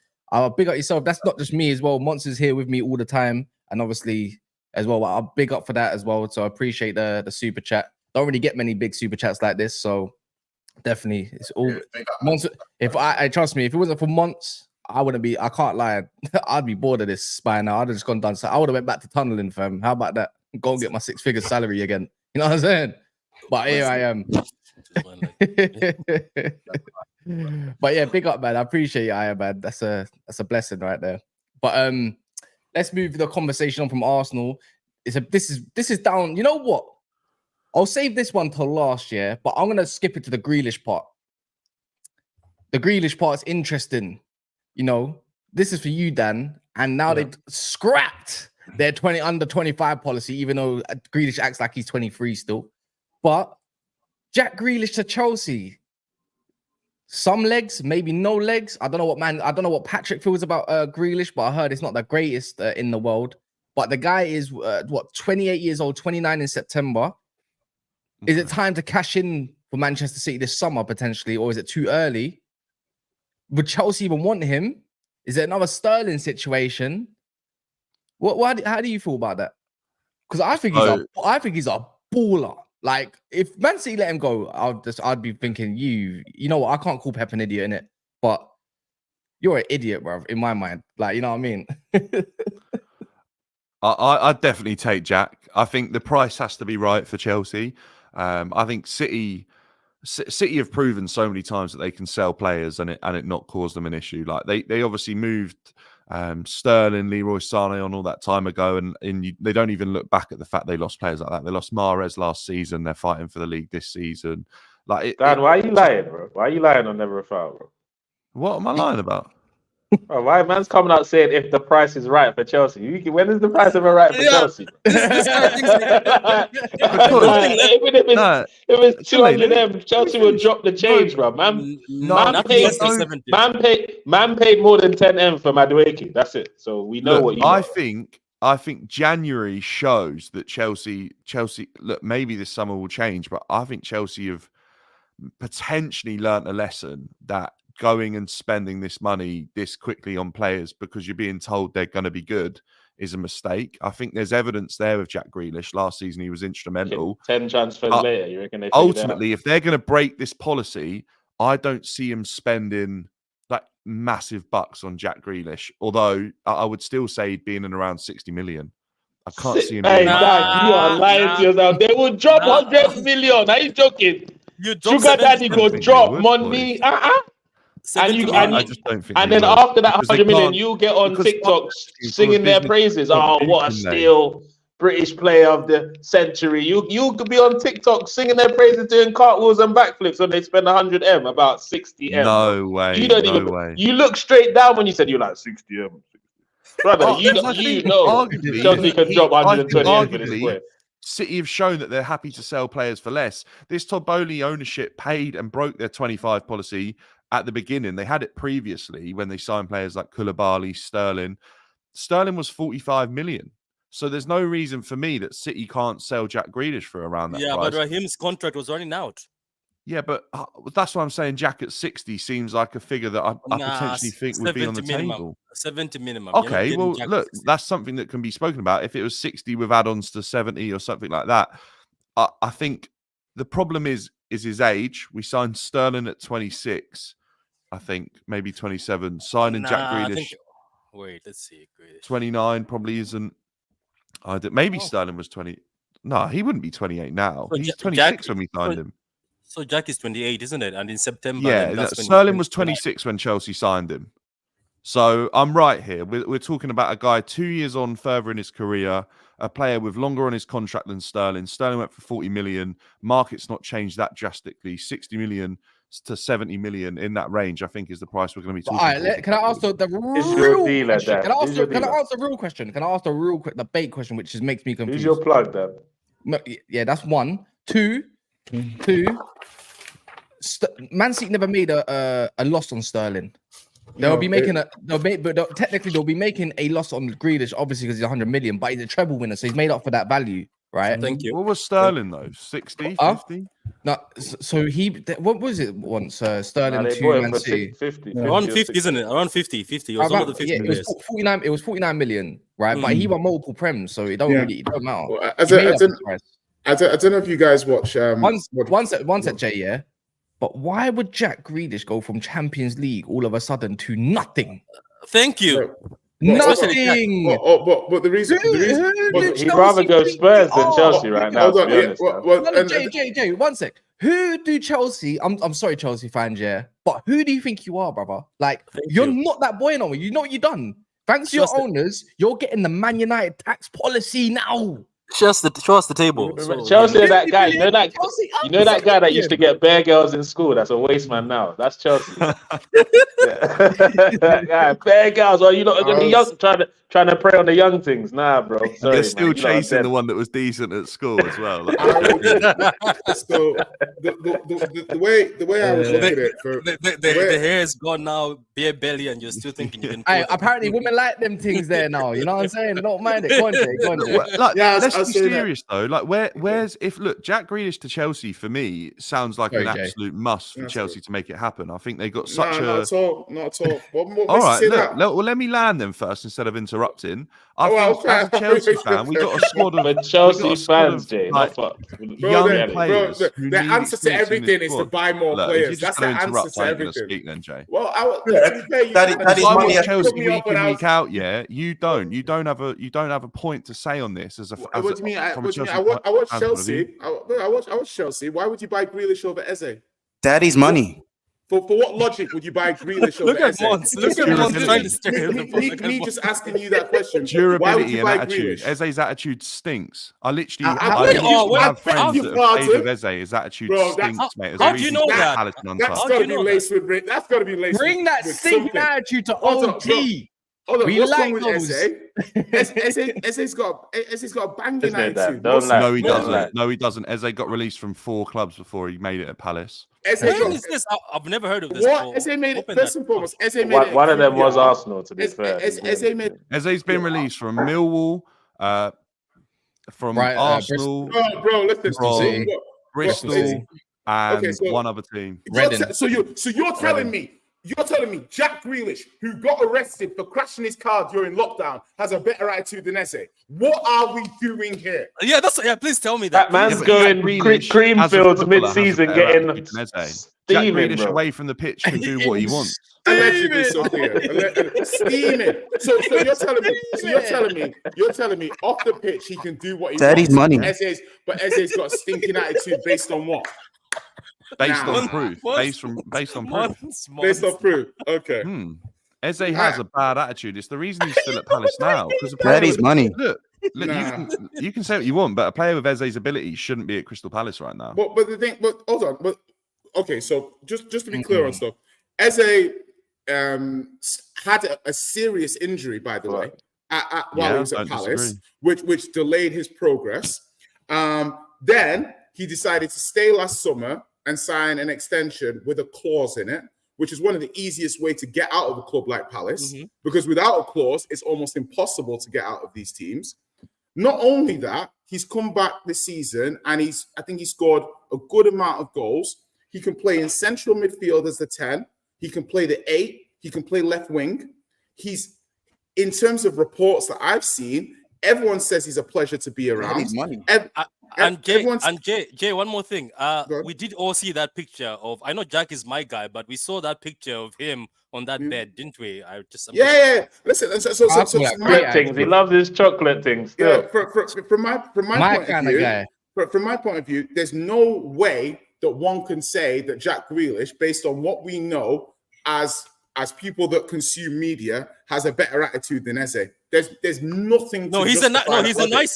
Big up yourself. That's not just me as well. Monster's here with me all the time, and obviously as well. I'll big up for that as well. So I appreciate the super chat. Don't really get many big super chats like this, so definitely it's all. Monster, if I trust me, if it wasn't for Monts, I wouldn't be. I can't lie. I'd be bored of this by now. I'd have just gone down. So I would have went back to tunneling, fam. How about that? Go and get my 6-figure salary again. You know what I'm saying? But here I am. But yeah, big up, man. I appreciate you, man. That's a blessing right there. But let's move the conversation on from Arsenal. This is down. You know what? I'll save this one till last year, but I'm gonna skip it to the Grealish part. The Grealish part is interesting. You know, this is for you, Dan. And now they've scrapped their 20 under 25 policy, even though Grealish acts like he's 23 still. But Jack Grealish to Chelsea. Some legs, maybe no legs. I don't know what Patrick feels about Grealish, but I heard it's not the greatest in the world. But the guy is 28 years old, 29 in September. Is it time to cash in for Manchester City this summer potentially, or is it too early? Would Chelsea even want him? Is it another Sterling situation? How do you feel about that? Because I think he's a baller. Like, if Man City let him go, I'd be thinking, you know what? I can't call Pep an idiot, innit? But you're an idiot, bro, in my mind. Like, you know what I mean? I'd definitely take Jack. I think the price has to be right for Chelsea. I think City have proven so many times that they can sell players and it not cause them an issue. Like they obviously moved Sterling, Leroy Sané on all that time ago, and they don't even look back at the fact they lost players like that. They lost Mahrez last season. They're fighting for the league this season. Like, Dan, why are you lying, bro? Why are you lying on Never a Foul, bro? What am I lying about? Oh, why man's coming out saying if the price is right for Chelsea? When is the price ever right for Chelsea? This kind of thing's if it's 200 M, Chelsea will drop the change, bro. Man paid more than 10 M for Madueke. That's it. So we know what you. I think January shows that Chelsea. Look, maybe this summer will change, but I think Chelsea have potentially learnt a lesson that going and spending this money this quickly on players because you're being told they're going to be good is a mistake. I think there's evidence there with Jack Grealish. Last season, he was instrumental. 10 transfers later, you reckon they ultimately, if they're going to break this policy, I don't see him spending like massive bucks on Jack Grealish. Although I would still say he'd be in and around 60 million. I can't see him. Hey, Dan, you are lying to yourself. They will drop 100 million. Are you joking? Sugar Daddy go drop money. I just don't think. And then after that 100 million, you get on TikTok singing their praises. Oh, what a steal! British player of the century. You could be on TikTok singing their praises, doing cartwheels and backflips when they spend 100 M, about 60 M. No way. You don't even. Way. You look straight down when you said you're like 60 M. Brother, you know Chelsea can drop 120 M for this player. City have shown that they're happy to sell players for less. This Todd Boehly ownership paid and broke their 25 policy at the beginning. They had it previously when they signed players like Koulibaly, Sterling. Sterling was 45 million. So there's no reason for me that City can't sell Jack Grealish for around that price. Yeah, but Raheem's contract was running out. Yeah, but that's why I'm saying Jack at 60 seems like a figure that I potentially think would be on the table. 70 minimum. Okay, well, look, that's something that can be spoken about. If it was 60 with add-ons to 70 or something like that, I think the problem is his age. We signed Sterling at 26, I think, maybe 27. Signing Jack Grealish. Wait, let's see. Grealish. 29 probably isn't. Maybe Sterling was 20. No, he wouldn't be 28 now. So he's 26 when we signed him. So Jack is 28, isn't it? And in September, yeah, Sterling was 26 when Chelsea signed him. So I'm right here. We're talking about a guy 2 years on further in his career, a player with longer on his contract than Sterling. Sterling went for 40 million. Market's not changed that drastically. 60 million to 70 million in that range, I think, is the price we're going to be talking about. Can I ask the real question? Can I ask the real question? Can I ask the real quick debate question, which makes me confused? Who's your plug, then? No, yeah, that's one. Two. Man City never made a loss on Sterling. They'll be making technically they'll be making a loss on Grealish, obviously because he's 100 million, but he's a treble winner, so he's made up for that value, right? Thank you. What was Sterling though? 60, 50? No, so what was it once? Sterling to Man City. 50, around 50, isn't it? Around 50. It was under the 50 million. It was 49. It was 49 million, right? But he won multiple prems, so it don't matter. Well, I don't know if you guys watch. Once at Jay, yeah. But why would Jack Grealish go from Champions League all of a sudden to nothing? Thank you. Nothing. But the reason he'd rather go Spurs than Chelsea right now. Jay, 1 sec. Who do Chelsea? I'm sorry, Chelsea fans, yeah. But who do you think you are, brother? Like, you're not that boy no more. You know what you done. Thanks to your owners, you're getting the Man United tax policy now. Show us the table. Chelsea is that guy. You know that guy that used to get bare girls in school. That's a waste man now. That's Chelsea. That guy, bare girls. Or you know, young, trying trying to prey on the young things. Nah, bro. And Sorry, they're still man. You lot are chasing dead. the one that was decent at school as well. Like, So the way I would look at it for The hair is gone now, bare belly, and you're still thinking you can. Apparently, women like them things there now. You know what I'm saying? Don't mind it. Go on, Jay. Go on, Jay. like, Yeah, let's I'll be say that. serious though. Like, where's Jack Grealish to Chelsea for me sounds like Sorry, an Jay. absolute must for That's Chelsea good. to make it happen. I think they got such not at all. What All makes you right, say look, that? let me land them first instead of interrupting. I Oh, think well, as a Chelsea fan, we got a squad of But we got Chelsea a squad fans, of, Jay, like, not fucked. young the players. who the need answer to experience in this everything is to squad. buy more Look, if players. you're just That's the going to answer interrupt, to I ain't going to everything. speak then, Jay. Well, Yeah, to be fair, you Daddy- can't. Daddy's If I money watch and- Chelsea Put me up week when in I week was- out, yeah, you don't have a point to say on this as a. What do you mean? I watch fan Chelsea. I watch Chelsea. Why would you buy Grealish over Eze? Daddy's money. For what logic would you buy Grealish over Look at Eze? Mons. Look at Durability. Mons trying to stare at the ball. Look at Me Mons. just asking you that question. Why would Durability you and buy attitude. Grealish? Eze's attitude stinks. I literally I I beg you- literally I have beg friends you that have played pardon. with Eze. His attitude Bro, stinks, mate. There's how a do you reason know he's that? Palace non That's How got do to you be know laced with. That's got to be laced. Bring that with stinking something. attitude to Hold on, OT. Hold on, We what's like wrong with those. Eze's got a banging Just made that. attitude. Don't What's- lie. No, he Don't doesn't. lie. No, he doesn't. Eze got released from 4 clubs before he made it at Palace. Eze When got- is this? I've never heard of this. What? before. Eze made it Open first that and foremost. Eze made it. One of them was QPR. Arsenal, to be Eze- fair. Eze made. Eze's been released from Millwall, from Right, Arsenal, Bro, listen. From what- Bristol, Okay, and so- one other team. Reading. So you're telling me Jack Grealish, who got arrested for crashing his car during lockdown, has a better attitude than Eze? What are we doing here? Yeah, please tell me That that. man's Yeah, but going Jack Grealish cream as a fields footballer has a mid-season, better getting attitude than Eze. Jack steaming, Grealish bro. away from the pitch can do what he wants. Allegedly, Sophia. Steaming. So you're telling me off the pitch he can do what he Daddy's wants. money. Eze's got a stinking attitude based on what? Based Nah. on proof. Based on proof. Mons. Based on proof. Okay. Eze has a bad attitude. It's the reason he's still at Palace now. Because Daddy's money. Look, Nah. you can say what you want, but a player with Eze's ability shouldn't be at Crystal Palace right now. But the thing, hold on. Okay, so just to be clear on stuff, Eze had a serious injury, by the way, while he was at Palace, which delayed his progress. Then he decided to stay last summer and sign an extension with a clause in it, which is one of the easiest way to get out of a club like Palace, because without a clause, it's almost impossible to get out of these teams. Not only that, he's come back this season and I think he scored a good amount of goals. He can play in central midfield as the 10. He can play the 8. He can play left wing. He's, in terms of reports that I've seen, everyone says he's a pleasure to be around. Daddy's money. And Everyone's- Jay, one more thing. ahead. We did all see that picture of. I know Jack is my guy, but we saw that picture of him on that bed, didn't we? Yeah. Listen, Chocolate things. He loves his chocolate things. Still. From my My point kind of of view, guy. from my point of view, there's no way that one can say that Jack Grealish, based on what we know as people that consume media, has a better attitude than Eze. There's nothing. No, to he's justify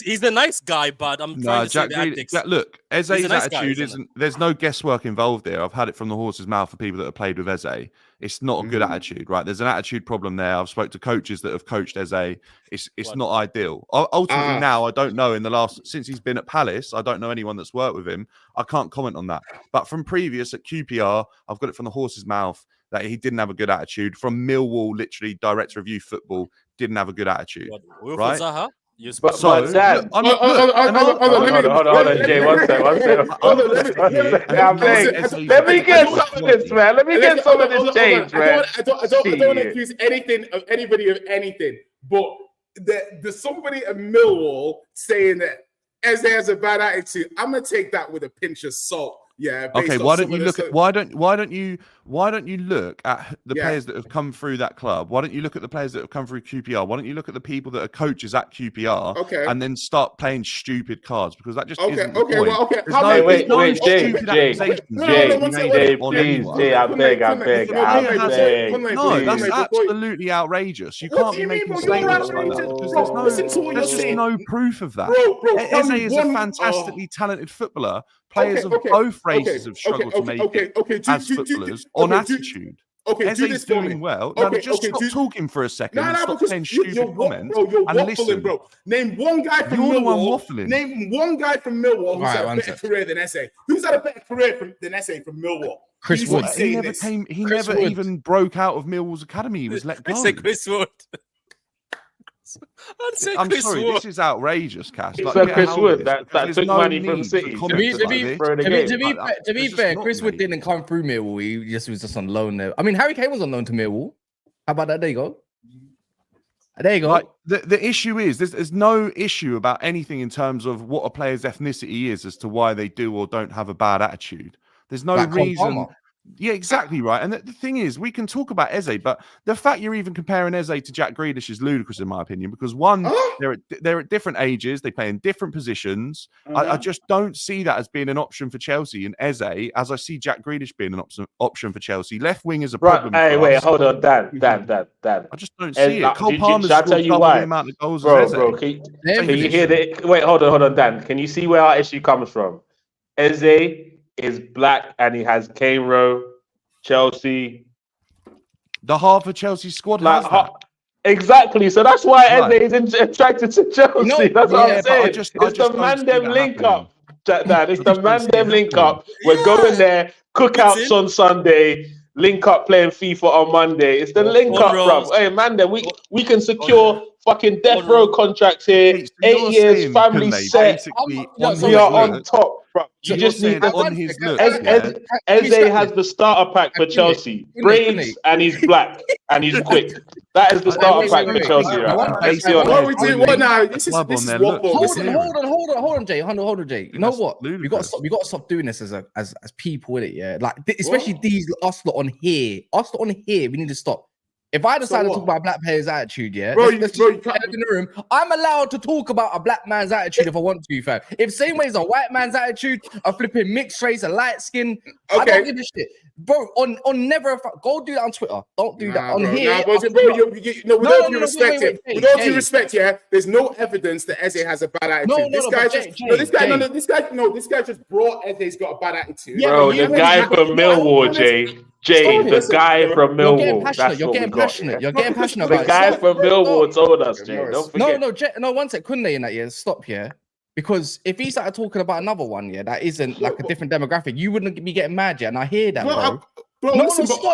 he's a nice guy, but I'm trying to Jack say the Grealish, antics. look, Eze's a nice guy, attitude isn't isn't. There's no guesswork involved there. I've had it from the horse's mouth for people that have played with Eze. It's not a good attitude, right? There's an attitude problem there. I've spoke to coaches that have coached Eze. It's not ideal. Ultimately, now I don't know. Since he's been at Palace, I don't know anyone that's worked with him. I can't comment on that. But from previous at QPR, I've got it from the horse's mouth that he didn't have a good attitude. From Millwall, literally director of youth football, didn't have a good attitude. Wilfred Zaha? But Dad, Hold on, Jay, one second. Let me get some of this, man. Let me get some of this change, man. I don't want to accuse anybody of anything, but there's somebody at Millwall saying that Eze has a bad attitude. I'm gonna take that with a pinch of salt. Yeah. Okay. Why don't you look at why don't you look at the players that have come through that club? Why don't you look at the players that have come through QPR? Why don't you look at the people that are coaches at QPR? Okay. And then start playing stupid cards, because that just isn't the Okay. point. Well, okay. There's Jay, I beg. No, that's absolutely outrageous. You can't be making statements like that, because there's no proof of that. Eze is a fantastically talented footballer. Players of both races have struggled to make it as footballers on attitude. Okay, do Eze's this for me. doing well. Okay, Now, just stop talking for a second and stop saying stupid comments. Bro, you're and waffling, listen. bro. Name one guy from You're the one Millwall. waffling. Name one guy from Millwall who's Right, had a one better sec. career than SA. Who's had a better career than SA from Millwall? Chris Please Wood. stop He saying never this. came. He Chris never Wood. even broke out of Millwall's academy. He was let go. I say Chris Wood. I'd say I'm Chris sorry, Wood. this is outrageous, Cass. It's Like, like get Chris out of Wood this, that because there's took no money from need City. for To comments be like this. fair, To Like, be there's just fair, not, Chris Wood mate. didn't come through Millwall. He just was just on loan there. I mean, Harry Kane was on loan to Millwall. How about that? There you go. There you go. Like the issue is there's no issue about anything in terms of what a player's ethnicity is as to why they do or don't have a bad attitude. There's no Like Cole reason. Palmer. Yeah, exactly right. And the thing is, we can talk about Eze, but the fact you're even comparing Eze to Jack Grealish is ludicrous, in my opinion, because one, they're at different ages, they play in different positions. I just don't see that as being an option for Chelsea. And Eze, as I see Jack Grealish being an option for Chelsea, left wing is a problem. Right, hey, for wait, us. hold on, Dan. I just don't see it. Cole Shall Palmer's I tell scored you double why? the amount of goals as Eze. Bro, can you hear the? Wait, hold on, Dan. Can you see where our issue comes from? Eze is black and he has Kane Rowe, Chelsea. The half of Chelsea squad Like, has that. exactly. So that's why Right. Eze is attracted to Chelsea. No, that's what yeah, I'm but saying. I it's just the don't man see them that link happening. up. Dad, it's I the just don't man see it them link happening. up. We're going there, cookouts on Sunday, link up playing FIFA on Monday. It's the link up, Rose. bruv. Hey, man, then we can secure fucking death Rose. row contracts here. Mate, so 8 you're years, saying, family Kunle, set. basically No, on so We his are on look- top, bruv. So You you're just need saying the on his look, Eze yeah? has the starter pack for Chelsea. Braids and he's black and he's quick. That is the starter pack for Chelsea right now. Let's be What are we honest. doing? What now? This is Club on their waffle. looks. This is- Hold on, Jay. Hold on, Jay. You know That's what? We got to ludicrous. stop. We got to stop doing this as people with it. Yeah, like especially these us lot on here. Us lot on here. We need to stop. If I decide to what? talk about a black player's attitude, yeah, Bro, let's you just can't- in the room. I'm allowed to talk about a black man's attitude if I want to, fam. If same way as a white man's attitude, a flipping mixed race, a light skin, I Okay. don't give a shit, bro. On never go do that on Twitter. Don't do that on bro, here. bro, with all due respect, wait, with all due Jay. respect, yeah, there's no evidence that Eze has a bad attitude. No, this no, guy but just, Jay, no, this guy, Jay. this guy just brought Eze's got a bad attitude. Yeah, Bro, but you the guy haven't- from Millwall, Jay, the guy from You're getting Millwall. passionate. That's You're what getting we got. passionate. You're getting passionate The about it. guy Stop. from Millwall Stop. told us, Jay. Don't forget. No, one sec. Kunle in that, yeah. Stop here. Because if he started talking about another one, yeah, that isn't like a different demographic, you wouldn't be getting mad, yeah. And I hear that, bro. Bro, No, listen, stop, my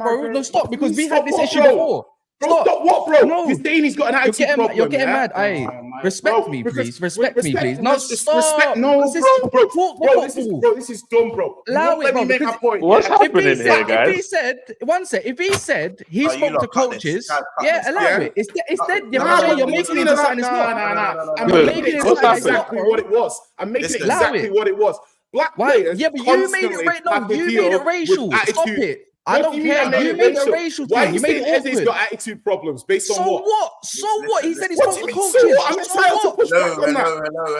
bro. God. No, stop, because we had this Stop, issue bro. before. Bro, stop what, bro? No. You're saying he's got an You're attitude problem. getting yeah? mad. Hey, respect Bro, me, because please. Respect me, please. No, respect, stop. no, This is bro, talk bro, football. this is dumb, bro. You Allow won't let it, me bro, make because my point. What's yeah? happening here, If he guys? said, one sec, if he said he Oh, you spoke lot to cut this. coaches, Cut yeah, this. allow Yeah. it. It's dead. Yeah, Nah, Jay, bro, you're making it into something it's not. I'm Good. making it What's exactly happening? what it was. I'm making it Listen. exactly what it was. Black Why? players Yeah, but you made constantly it have to you deal made it with racial. Stop attitude. it. I What don't do you mean I care. You made it a racial Why are thing. you You made saying it Eze's awkward. got attitude problems based on So what? what? So what? He said he What spoke do to you mean? coaches. So what? I'm entitled to push back on that.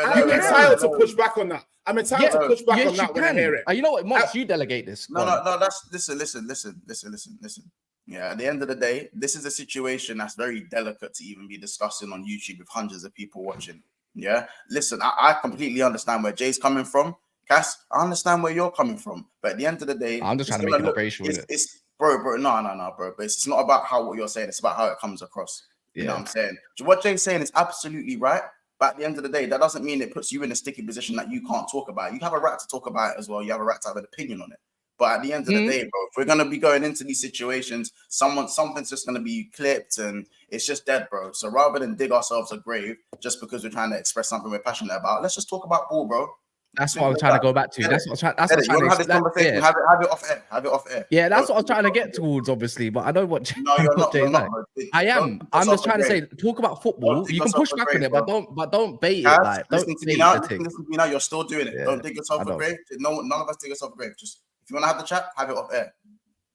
I'm can. entitled to push back on that. I'm entitled to push back on Yes, you that when I can. hear it. You know what, Mox, you delegate this. Go on. No. That's listen. Yeah, at the end of the day, this is a situation that's very delicate to even be discussing on YouTube with hundreds of people watching. Yeah, listen, I completely understand where Jay's coming from. Cass, I understand where you're coming from. But at the end of the day, I'm just trying to it's make it gonna look racial with it. It's bro, no, bro. But it's not about what you're saying. It's about how it comes across. You know Yeah. what I'm saying? What Jay's saying is absolutely right. But at the end of the day, that doesn't mean it puts you in a sticky position that you can't talk about. You have a right to talk about it as well. You have a right to have an opinion on it. But at the end of the day, bro, if we're gonna be going into these situations, something's just gonna be clipped and it's just dead, bro. So rather than dig ourselves a grave just because we're trying to express something we're passionate about, let's just talk about ball, bro. That's what I was trying to go back to. That's what I'm trying. That's what I'm You trying want to have this to. conversation? Yeah. Have it off air. Have it off air. Yeah, that's what I was trying to get towards, obviously. But I know what. No, you're not. Jay's You're like. not, bro. I am. Don't dig I'm yourself just trying a to say, grave. talk about football. Don't dig You can yourself push a back on grave, it, bro. but don't bait it. Guys, Like, don't listen to me bait now. the thing. Listen to me now. You're still doing it. Yeah, Don't dig yourself I a know. grave. No, none of us dig yourself a grave. Just if you want to have the chat, have it off air.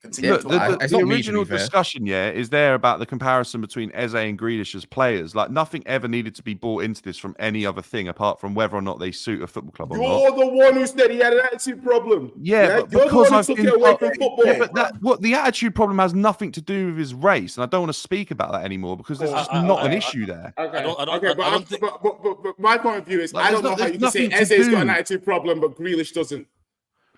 Continue. Look, to talk. It's the not me, to be original fair. discussion, is there about the comparison between Eze and Grealish as players. Like nothing ever needed to be brought into this from any other thing apart from whether or not they suit a football club or not. You're the one who said he had an attitude problem. Yeah, but you're the because one who I've took been it away told- from football. Yeah, but the attitude problem has nothing to do with his race, and I don't want to speak about that anymore because there's just not an issue there. Okay, I don't but think- but my point of view is Like, I don't there's know how there's you can say nothing to Eze's got do. an attitude problem, but Grealish doesn't.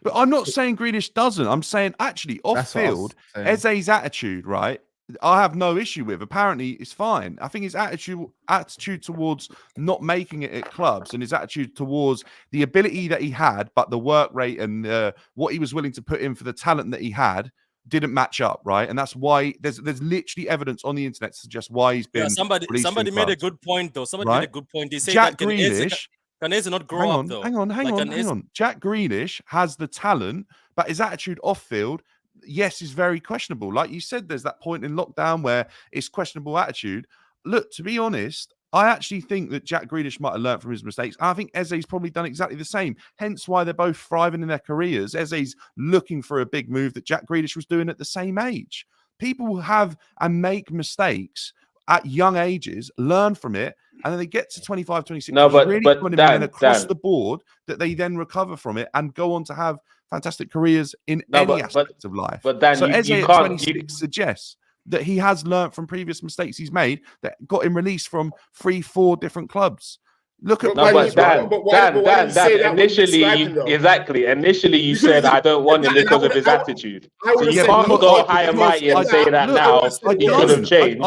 But I'm not saying Grealish doesn't. I'm saying actually off That's what I was field, saying. Eze's attitude, right? I have no issue with. Apparently, it's fine. I think his attitude towards not making it at clubs and his attitude towards the ability that he had, but the work rate and what he was willing to put in for the talent that he had didn't match up, right? And that's why there's literally evidence on the internet to suggest why he's been. Somebody made a good point though. Somebody made a good point. They say Jack that Grealish. Can Eze not grow up though? Hang on. Jack Grealish has the talent, but his attitude off field, yes, is very questionable. Like you said, there's that point in lockdown where it's questionable attitude. Look, to be honest, I actually think that Jack Grealish might have learned from his mistakes. I think Eze's probably done exactly the same. Hence why they're both thriving in their careers. Eze's looking for a big move that Jack Grealish was doing at the same age. People have and make mistakes at young ages, learn from it, and then they get to 25, 26. No, but Dan, across the board that they then recover from it and go on to have fantastic careers in any aspect of life. But Dan, so you Eze at can't 26 suggests that he has learned from previous mistakes he's made that got him released from 3-4 different clubs. Look at Dan. Initially, you said I don't want him because of his attitude. So you can't go high and mighty and say that now he could have changed.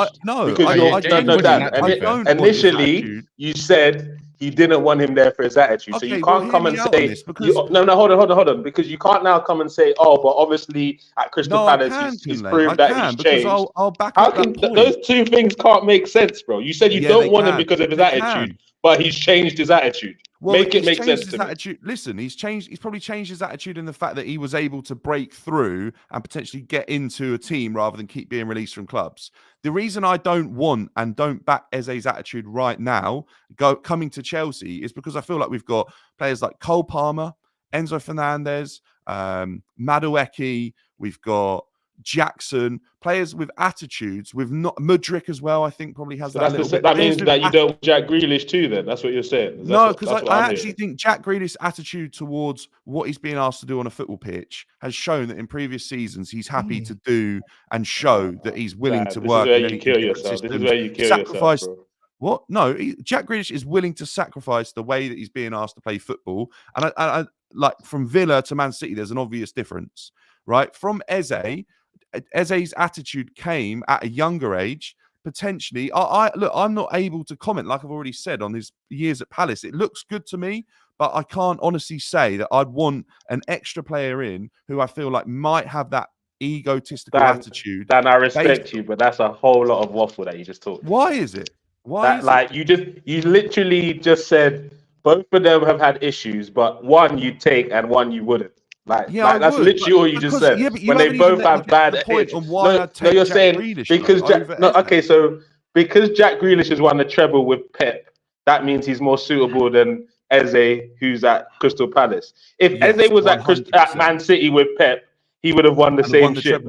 Initially, you said he didn't want him there for his attitude. So you can't come and say hold on, because you can't now come and say, oh, but obviously at Crystal Palace he's proved that he's changed. How can those two things can't make sense, bro? You said you don't want him because of his attitude. But he's changed his attitude. Make it make sense to me. Listen, he's probably changed his attitude in the fact that he was able to break through and potentially get into a team rather than keep being released from clubs. The reason I don't want and don't back Eze's attitude right now coming to Chelsea is because I feel like we've got players like Cole Palmer, Enzo Fernandez, Madueke, we've got Jackson, players with attitudes, with not Mudryk as well. I think probably has that. That means that you don't Jack Grealish too. Then that's what you're saying. No, because I actually think Jack Grealish's attitude towards what he's being asked to do on a football pitch has shown that in previous seasons he's happy to do and show that he's willing to work. This is where you kill yourself. This is where you kill yourself, bro. What? No, Jack Grealish is willing to sacrifice the way that he's being asked to play football. And I like from Villa to Man City, there's an obvious difference, right? From Eze's attitude came at a younger age, potentially. I'm not able to comment, like I've already said, on his years at Palace. It looks good to me, but I can't honestly say that I'd want an extra player in who I feel like might have that egotistical attitude. Dan, I respect you, but that's a whole lot of waffle that you just talked. Why is it? You literally just said both of them have had issues, but one you take and one you wouldn't. That's literally all you just said. When they both have bad point on why you're saying because because Jack Grealish has won the treble with Pep, that means he's more suitable than Eze, who's at Crystal Palace. If Eze was at Man City with Pep, he would have won the same shit.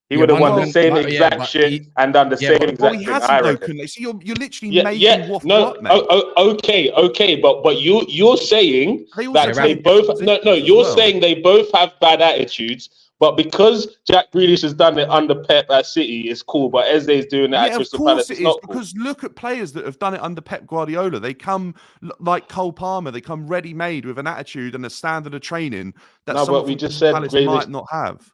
He would have won the same exact shit and done the same exact thing. He hasn't, though. So you're literally making waffle up, man. Okay, but you're saying that they both you're saying they both have bad attitudes, but because Jack Grealish has done it under Pep at City, it's cool. But Eze is doing it at Crystal Palace. It is, because look at players that have done it under Pep Guardiola. They come like Cole Palmer. They come ready-made with an attitude and a standard of training that someone from Crystal Palace might not have.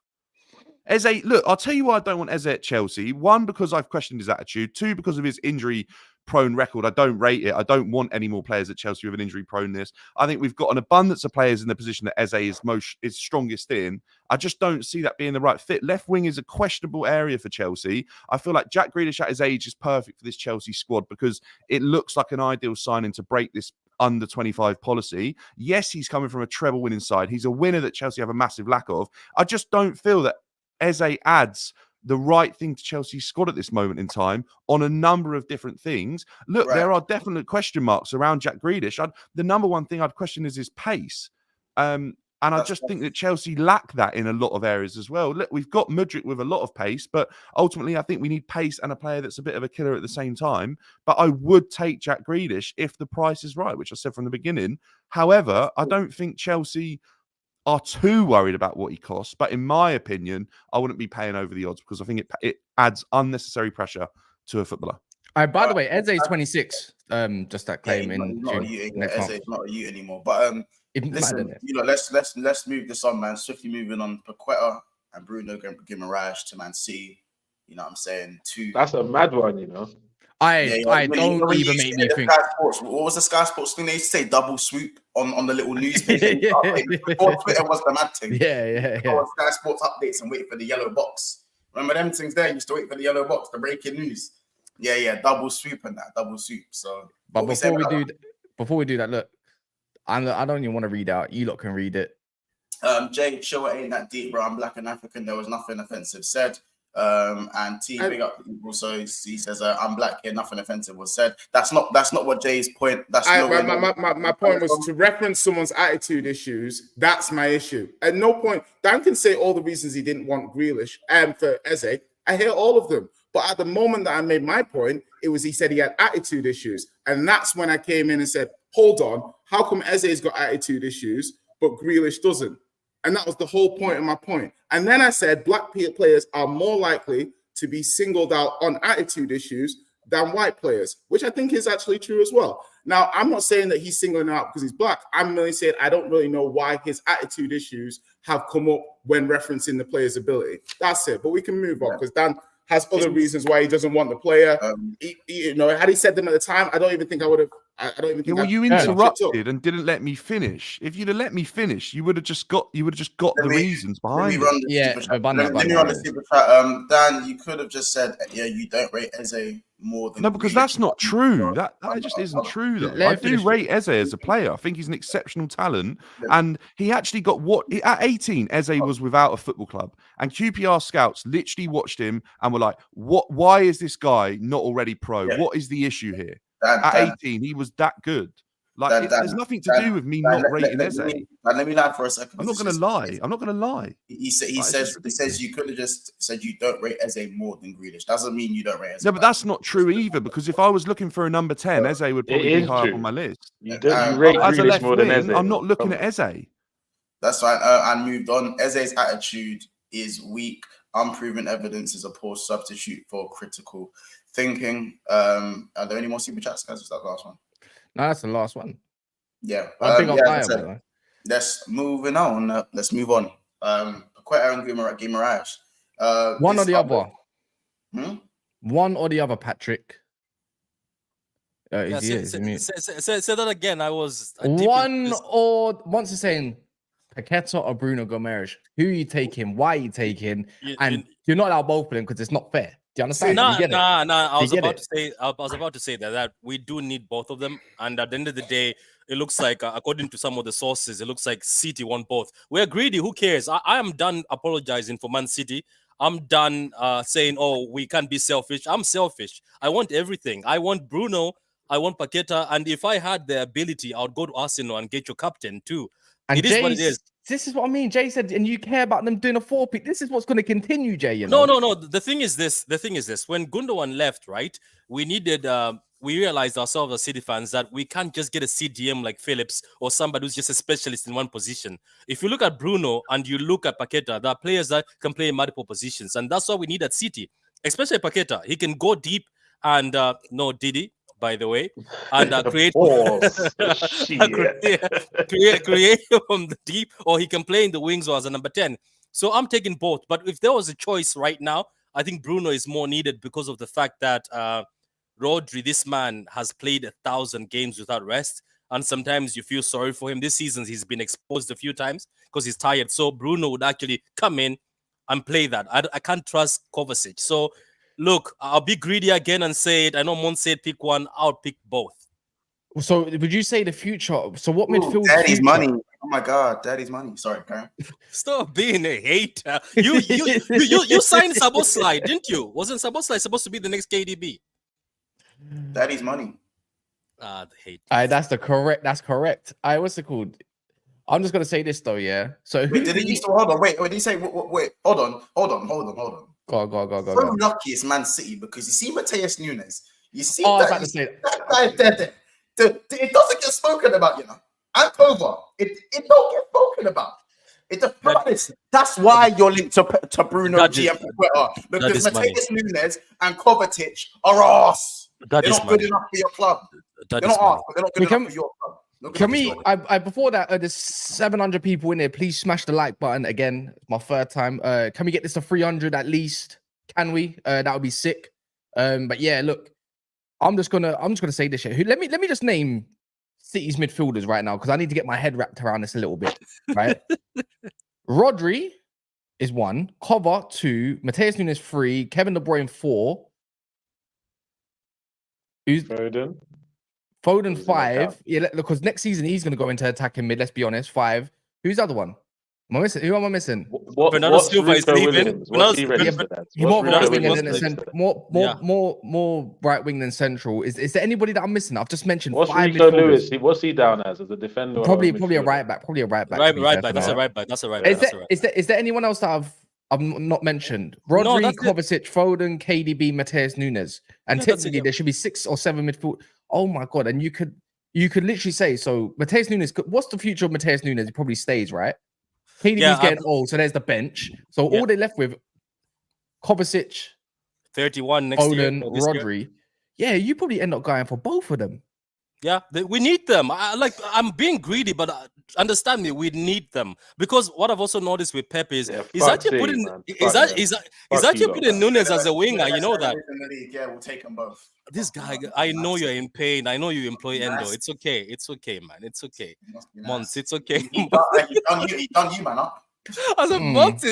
Eze, look, I'll tell you why I don't want Eze at Chelsea. One, because I've questioned his attitude. Two, because of his injury-prone record. I don't rate it. I don't want any more players at Chelsea with an injury proneness. I think we've got an abundance of players in the position that Eze is strongest in. I just don't see that being the right fit. Left wing is a questionable area for Chelsea. I feel like Jack Grealish at his age is perfect for this Chelsea squad because it looks like an ideal signing to break this under 25 policy. Yes, he's coming from a treble winning side. He's a winner that Chelsea have a massive lack of. I just don't feel that Eze adds the right thing to Chelsea's squad at this moment in time on a number of different things. Look, there are definite question marks around Jack Grealish. The number one thing I'd question is his pace. And I just think that Chelsea lack that in a lot of areas as well. Look, we've got Mudryk with a lot of pace, but ultimately I think we need pace and a player that's a bit of a killer at the same time. But I would take Jack Grealish if the price is right, which I said from the beginning. However, I don't think Chelsea are too worried about what he costs, but in my opinion, I wouldn't be paying over the odds because I think it adds unnecessary pressure to a footballer. By the way, Eze is 26. Just that claim in not June, next month. Eze is not a youth anymore. But listen, let's move this on, man. Swiftly moving on. Paqueta and Bruno Guimeraes to Man City. You know what I'm saying? That's a mad one, you know. Don't even make me think. What was the Sky Sports thing? They used to say double swoop on the little news page. Before Twitter was the mad thing. Yeah. Sky Sports updates and wait for the yellow box. Remember them things there? You used to wait for the yellow box, the breaking news. Yeah, double swoop and that, double swoop. So, but before we do that, look, I don't even want to read out. You lot can read it. Jay, show it ain't that deep, bro. I'm black and African. There was nothing offensive said. And T big up also he says I'm black here, nothing offensive was said. That's not what Jay's point. My point was to reference someone's attitude issues. That's my issue. At no point Dan can say all the reasons he didn't want Grealish and for Eze. I hear all of them. But at the moment that I made my point, he said he had attitude issues. And that's when I came in and said, hold on, how come Eze's got attitude issues, but Grealish doesn't? And that was the whole point of my point. And then I said black players are more likely to be singled out on attitude issues than white players, which I think is actually true as well. Now, I'm not saying that he's singling out because he's black. I'm really saying I don't really know why his attitude issues have come up when referencing the player's ability. That's it. But we can move on because Dan has other reasons why he doesn't want the player. Had he said them at the time, I don't even think I would have. I don't even think. Well, you interrupted and didn't let me finish. If you'd have let me finish, you would have just got the reasons behind it. Let me run the super chat. Dan, you could have just said, you don't rate Eze more than. No, because that's not true. That just isn't true. Though. I do rate Eze as a player. I think he's an exceptional talent, and he actually got at 18. Eze was without a football club, and QPR scouts literally watched him and were like, "What? Why is this guy not already pro? What is the issue here?" At 18, he was that good. There's nothing to do with me not rating Eze. Let me lie for a second. I'm not going to lie. He says you could have just said you don't rate Eze more than Grealish. Doesn't mean you don't rate Eze. No, but that's not true either. Because if I was looking for a number 10, Eze would probably be high up on my list. You rate Grealish more than Eze. I'm not looking at Eze. That's fine. And moved on. Eze's attitude is weak. Unproven evidence is a poor substitute for critical thinking. Are there any more super chats, guys? Is that the last one? No, that's the last one. Yeah. I think I'll let's move on. Paqueta and Guimeraes. One or the other. One or the other, Patrick. Say that again. I was once you're saying Paqueta or Bruno Guimeraes, who you taking, why you taking, and you're not allowed both of them because it's not fair. Do you understand? No. I was about to say that we do need both of them, and at the end of the day, it looks like, according to some of the sources, it looks like City want both. We're greedy. Who cares? I am done apologizing for Man City. I'm done saying, we can't be selfish. I'm selfish. I want everything. I want Bruno. I want Paqueta. And if I had the ability, I would go to Arsenal and get your captain too. And it is what it is. This is what I mean. Jay said, and you care about them doing a 4-pick. This is what's going to continue, Jay. You know? No. The thing is this. When Gundogan left, right, we needed. We realized ourselves as City fans that we can't just get a CDM like Phillips or somebody who's just a specialist in one position. If you look at Bruno and you look at Paqueta, there are players that can play in multiple positions, and that's what we need at City. Especially Paqueta, he can go deep and Didi, by the way, and create create from the deep, or he can play in the wings or as a number 10. So I'm taking both. But if there was a choice right now, I think Bruno is more needed because of the fact that Rodri, this man, has played 1,000 games without rest, and sometimes you feel sorry for him. This season he's been exposed a few times because he's tired. So Bruno would actually come in and play that. I can't trust Kovacic. So look, I'll be greedy again and say it. I know Mon said pick one. I'll pick both. So would you say the future? So what midfield? Daddy's money. Oh my God, daddy's money. Sorry, Karen. Stop being a hater. You signed Szoboszlai, didn't you? Wasn't Szoboszlai supposed to be the next KDB? Daddy's money. The hate. That's correct. What's it called? I'm just gonna say this though, yeah. So wait, did he used to hold on? Wait, did he say wait, hold on. Go. So lucky is Man City because you see Mateus Nunes. You see that guy there. It doesn't get spoken about, you know. And Kova, it don't get spoken about. That's why you're linked to Bruno G and Paqueta, because Mateus Nunes and Kovacic are arse. That They're is not good money. enough for your club. That They're is not money. Arsenal. They're not good We enough for your club. Not good Can enough we? for your- I before that, there's 700 people in there. Please smash the like button again. It's my third time. Can we get this to 300 at least? Can we? That would be sick. But yeah, look, I'm just gonna say this shit. Let me just name City's midfielders right now because I need to get my head wrapped around this a little bit. Right? Rodri is 1, Cover 2, Mateus Nunes 3, Kevin De Bruyne 4. Who's Foden. Foden Does he not 5? count? Yeah, because next season he's going to go into attacking mid. Let's be honest. 5. Who's the other one? Am I missing? Who am I missing? Bernardo What's Silva is Rico leaving. Williams? What's he Bernardo- registered as? He's What's more Rico right winger Williams than a registered center. as? More right wing than central. Is there anybody that I'm missing? I've just mentioned What's 5 Rico midfielders. Lewis? What's he down as a defender? Probably or a midfielder? right back. Probably a right back. Right, to be right fair back. for That's now. a right back. That's a right back. Is That's there, a right is there anyone else that I've not mentioned? Rodri, that's it. Kovacic, Foden, KDB, Mateus Nunes, and Yeah, that's it, technically yeah. there should be 6 or 7 midfield. Oh my god! And you could literally say so. Mateus Nunes. What's the future of Mateus Nunes? He probably stays, right? KDB's Yeah, getting old, so there's the bench. So Yeah. all they're left with, Kovacic, 31 next year. Foden, or this year. Rodri. Yeah, you probably end up going for both of them. Yeah, we need them. I'm being greedy, but understand me, we need them because what I've also noticed with Pep is Yeah, he's fuck actually City, putting man. he's Fuck act- them. he's, Fuck he's you actually lot, putting man. Nunes as a winger. You know that. In the league, yeah, we'll take them both. This guy, I know you're in pain. I know you employ Endo. It's okay. It's okay, man. It's okay. Months, it's okay. He done you, man. Up. I said, Months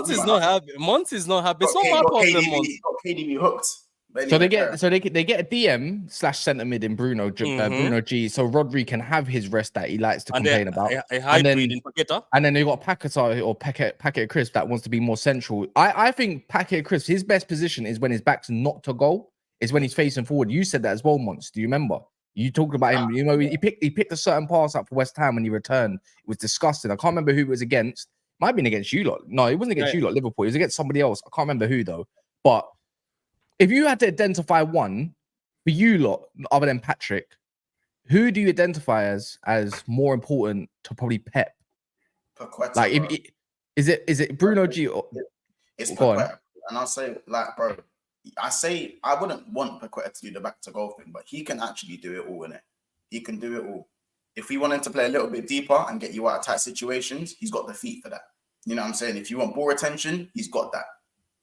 is not happy. Months is not happy. It's not my problem, Months. Got KDB hooked. But So they anyway, get a DM / centre mid in Bruno Bruno G. So Rodri can have his rest that he likes to And complain about. a hybrid in Paqueta. And then they got Paqueta or Paqueta Crisp that wants to be more central. I think Paqueta Crisp, his best position is when his back's not to goal. Is when he's facing forward. You said that as well, Mons. Do you remember? You talked about him. You know, he picked a certain pass up for West Ham when he returned. It was disgusting. I can't remember who it was against. Might have been against you lot. No, it wasn't against you lot. Liverpool. It was against somebody else. I can't remember who though. But if you had to identify one for you lot, other than Patrick, who do you identify as more important to probably Pep? Paqueta, Like, bro. is it Bruno G? It's Go on. Paqueta, and I'll say, like, bro, I wouldn't want Paqueta to do the back to goal thing, but he can actually do it all, innit? He can do it all. If we want him to play a little bit deeper and get you out of tight situations, he's got the feet for that. You know what I'm saying? If you want ball retention, he's got that.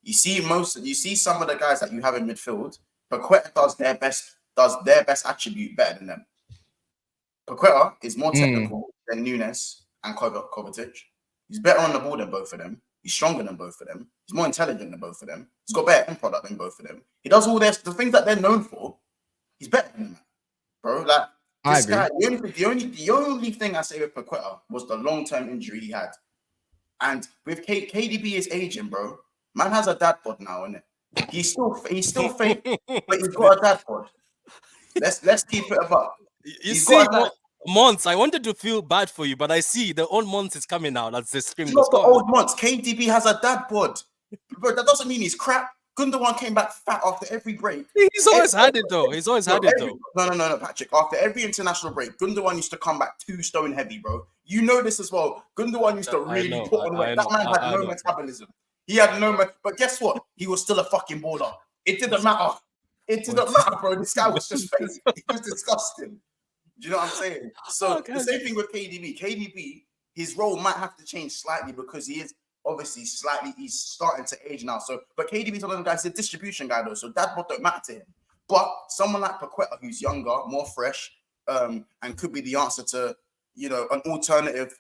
You see some of the guys that you have in midfield, Paqueta does their best attribute better than them. Paqueta is more technical than Nunes and Kovacic. He's better on the ball than both of them. He's stronger than both of them. He's more intelligent than both of them. He's got better end product than both of them. He does all the things that they're known for. He's better than them, bro. Like this guy. The only thing I say with Paqueta was the long-term injury he had, and with KDB is aging, bro. Man has a dad bod now, innit? He's still fake, but he's got a dad bod. Let's keep it above. You see, Months, I wanted to feel bad for you, but I see the old Months is coming out. That's the stream. It's not the old Months. KDB has a dad bod. Bro, that doesn't mean he's crap. Gundogan came back fat after every break. He's always had it though. No, Patrick. After every international break, Gundogan used to come back 2 stone heavy, bro. You know this as well. Gundogan used to really put on weight. That man had no metabolism. He had no, but guess what? He was still a fucking baller. It didn't matter. It didn't matter, bro. This guy was just fake. He was disgusting. Do you know what I'm saying? So the same thing with KDB. KDB, his role might have to change slightly because he is obviously he's starting to age now. So, but KDB's one of them guys, he's a distribution guy though. So that don't matter to him. But someone like Paqueta, who's younger, more fresh, and could be the answer to, you know, an alternative,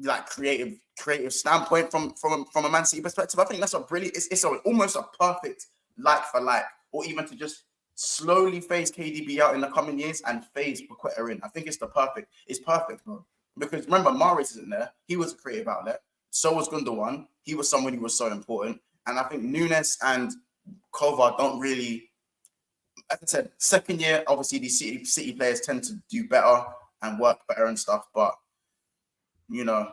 like creative standpoint from a Man City perspective. I think that's a brilliant. It's almost a perfect like for like, or even to just slowly phase KDB out in the coming years and phase Paqueta in. I think it's perfect, bro. Because remember, Mahrez isn't there. He was a creative outlet. So was Gundogan. He was someone who was so important. And I think Nunes and Kovar don't really, like I said, second year, obviously these City players tend to do better and work better and stuff. But, you know,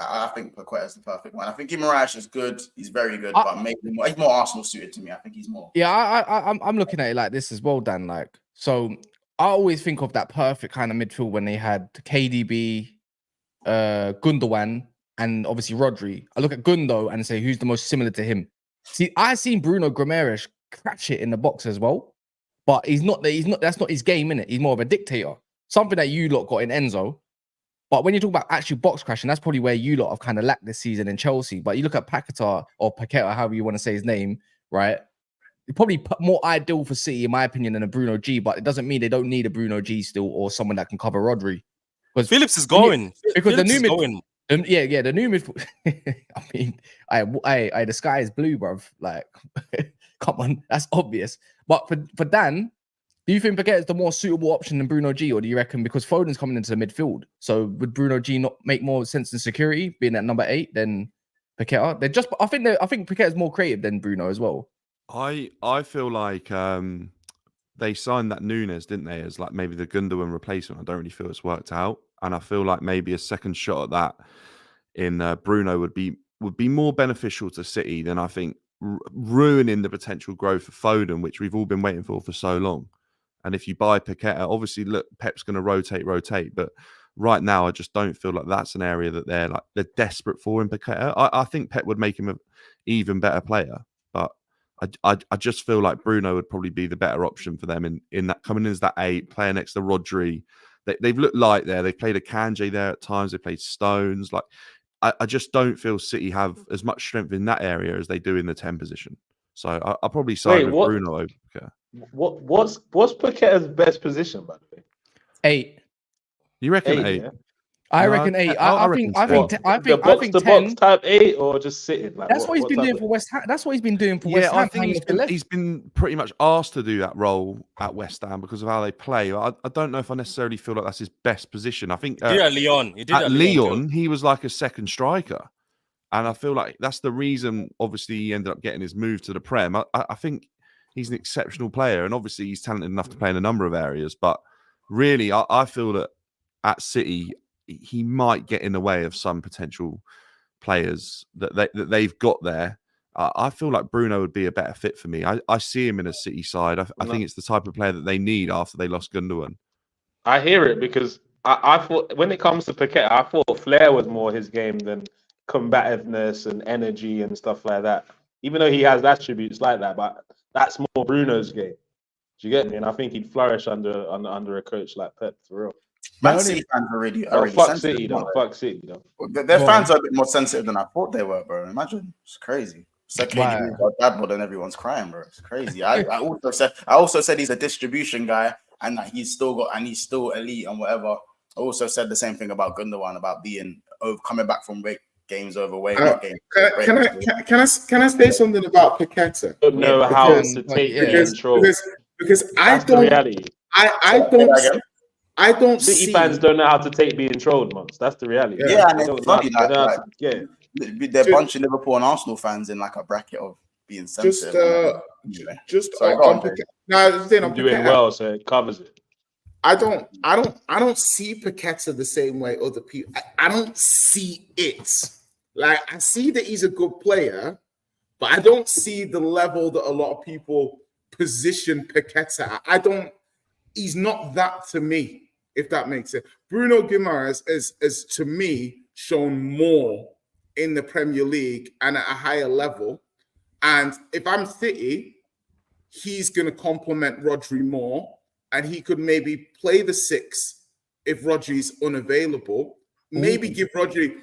I think Paqueta is the perfect one. I think Guimeraes is good. He's very good, but maybe he's more Arsenal suited to me. I think he's more. Yeah, I'm looking at it like this as well, Dan. Like, so I always think of that perfect kind of midfield when they had KDB, Gundogan, and obviously Rodri. I look at Gundo and say who's the most similar to him. See, I seen Bruno Guimeraes crash it in the box as well, but he's not. That's not his game, innit? He's more of a dictator. Something that you lot got in Enzo. But when you talk about actual box crashing, that's probably where you lot have kind of lacked this season in Chelsea. But you look at Paqueta or Paqueta, however you want to say his name, right? It's probably more ideal for City, in my opinion, than a Bruno G. But it doesn't mean they don't need a Bruno G still or someone that can cover Rodri. Because Phillips is going. Because Phillips the is new going. the new midfield. I mean, the sky is blue, bruv. Like, come on, that's obvious. But for Dan, do you think Paqueta is the more suitable option than Bruno G, or do you reckon because Foden's coming into the midfield, so would Bruno G not make more sense in security, being at number 8 than Paqueta? I think Paqueta is more creative than Bruno as well. I feel like they signed that Nunes, didn't they, as like maybe the Gundogan replacement. I don't really feel it's worked out, and I feel like maybe a second shot at that in Bruno would be more beneficial to City than I think ruining the potential growth of Foden, which we've all been waiting for so long. And if you buy Paqueta, obviously, look, Pep's going to rotate. But right now, I just don't feel like that's an area that they're desperate for in Paqueta. I think Pep would make him an even better player. But I just feel like Bruno would probably be the better option for them in that coming in as that 8, playing next to Rodri. They've looked light there. They've played a Kanji there at times. They played Stones. Like I just don't feel City have as much strength in that area as they do in the 10 position. So I'll probably side with Bruno over Paqueta. What's Paqueta's best position, by the way? 8. You reckon 8? Yeah? I reckon 8. I think the box type 8 or just sitting. Like, that's what he's been doing for West Ham. That's what he's been doing for West Ham. I think he's been pretty much asked to do that role at West Ham because of how they play. I don't know if I necessarily feel like that's his best position. I think Lyon. At Lyon, he was like a second striker. And I feel like that's the reason, obviously, he ended up getting his move to the Prem. I think he's an exceptional player, and obviously he's talented enough to play in a number of areas. But really, I feel that at City, he might get in the way of some potential players that they've got there. I feel like Bruno would be a better fit for me. I see him in a City side. I think it's the type of player that they need after they lost Gundogan. I hear it because I thought when it comes to Paqueta, I thought Flair was more his game than combativeness and energy and stuff like that. Even though he has attributes like that, but that's more Bruno's game. Do you get me? And I think he'd flourish under a coach like Pep for real. Man City fans are already fuck City though. Fuck City though. Their fans are a bit more sensitive than I thought they were, bro. Imagine, it's crazy. Second dad bod and everyone's crying, bro. It's crazy. I also said he's a distribution guy and that he's still elite and whatever. I also said the same thing about Gundogan about being coming back from games overweight. Can I say something about Paqueta? I don't know how to take control because I don't City see fans don't know how to take being trolled, months. That's the reality. Yeah, and it's funny they're a bunch of Liverpool and Arsenal fans in like a bracket of being sensitive. I'm doing well, so it covers it. I don't see Paqueta the same way other people. I don't see it. Like I see that he's a good player, but I don't see the level that a lot of people position Paqueta at. He's not that to me, if that makes sense. Bruno Guimeraes is to me shown more in the Premier League and at a higher level. And if I'm City, he's going to complement Rodri more. And he could maybe play the 6 if Rodri's unavailable. Maybe give Rodri.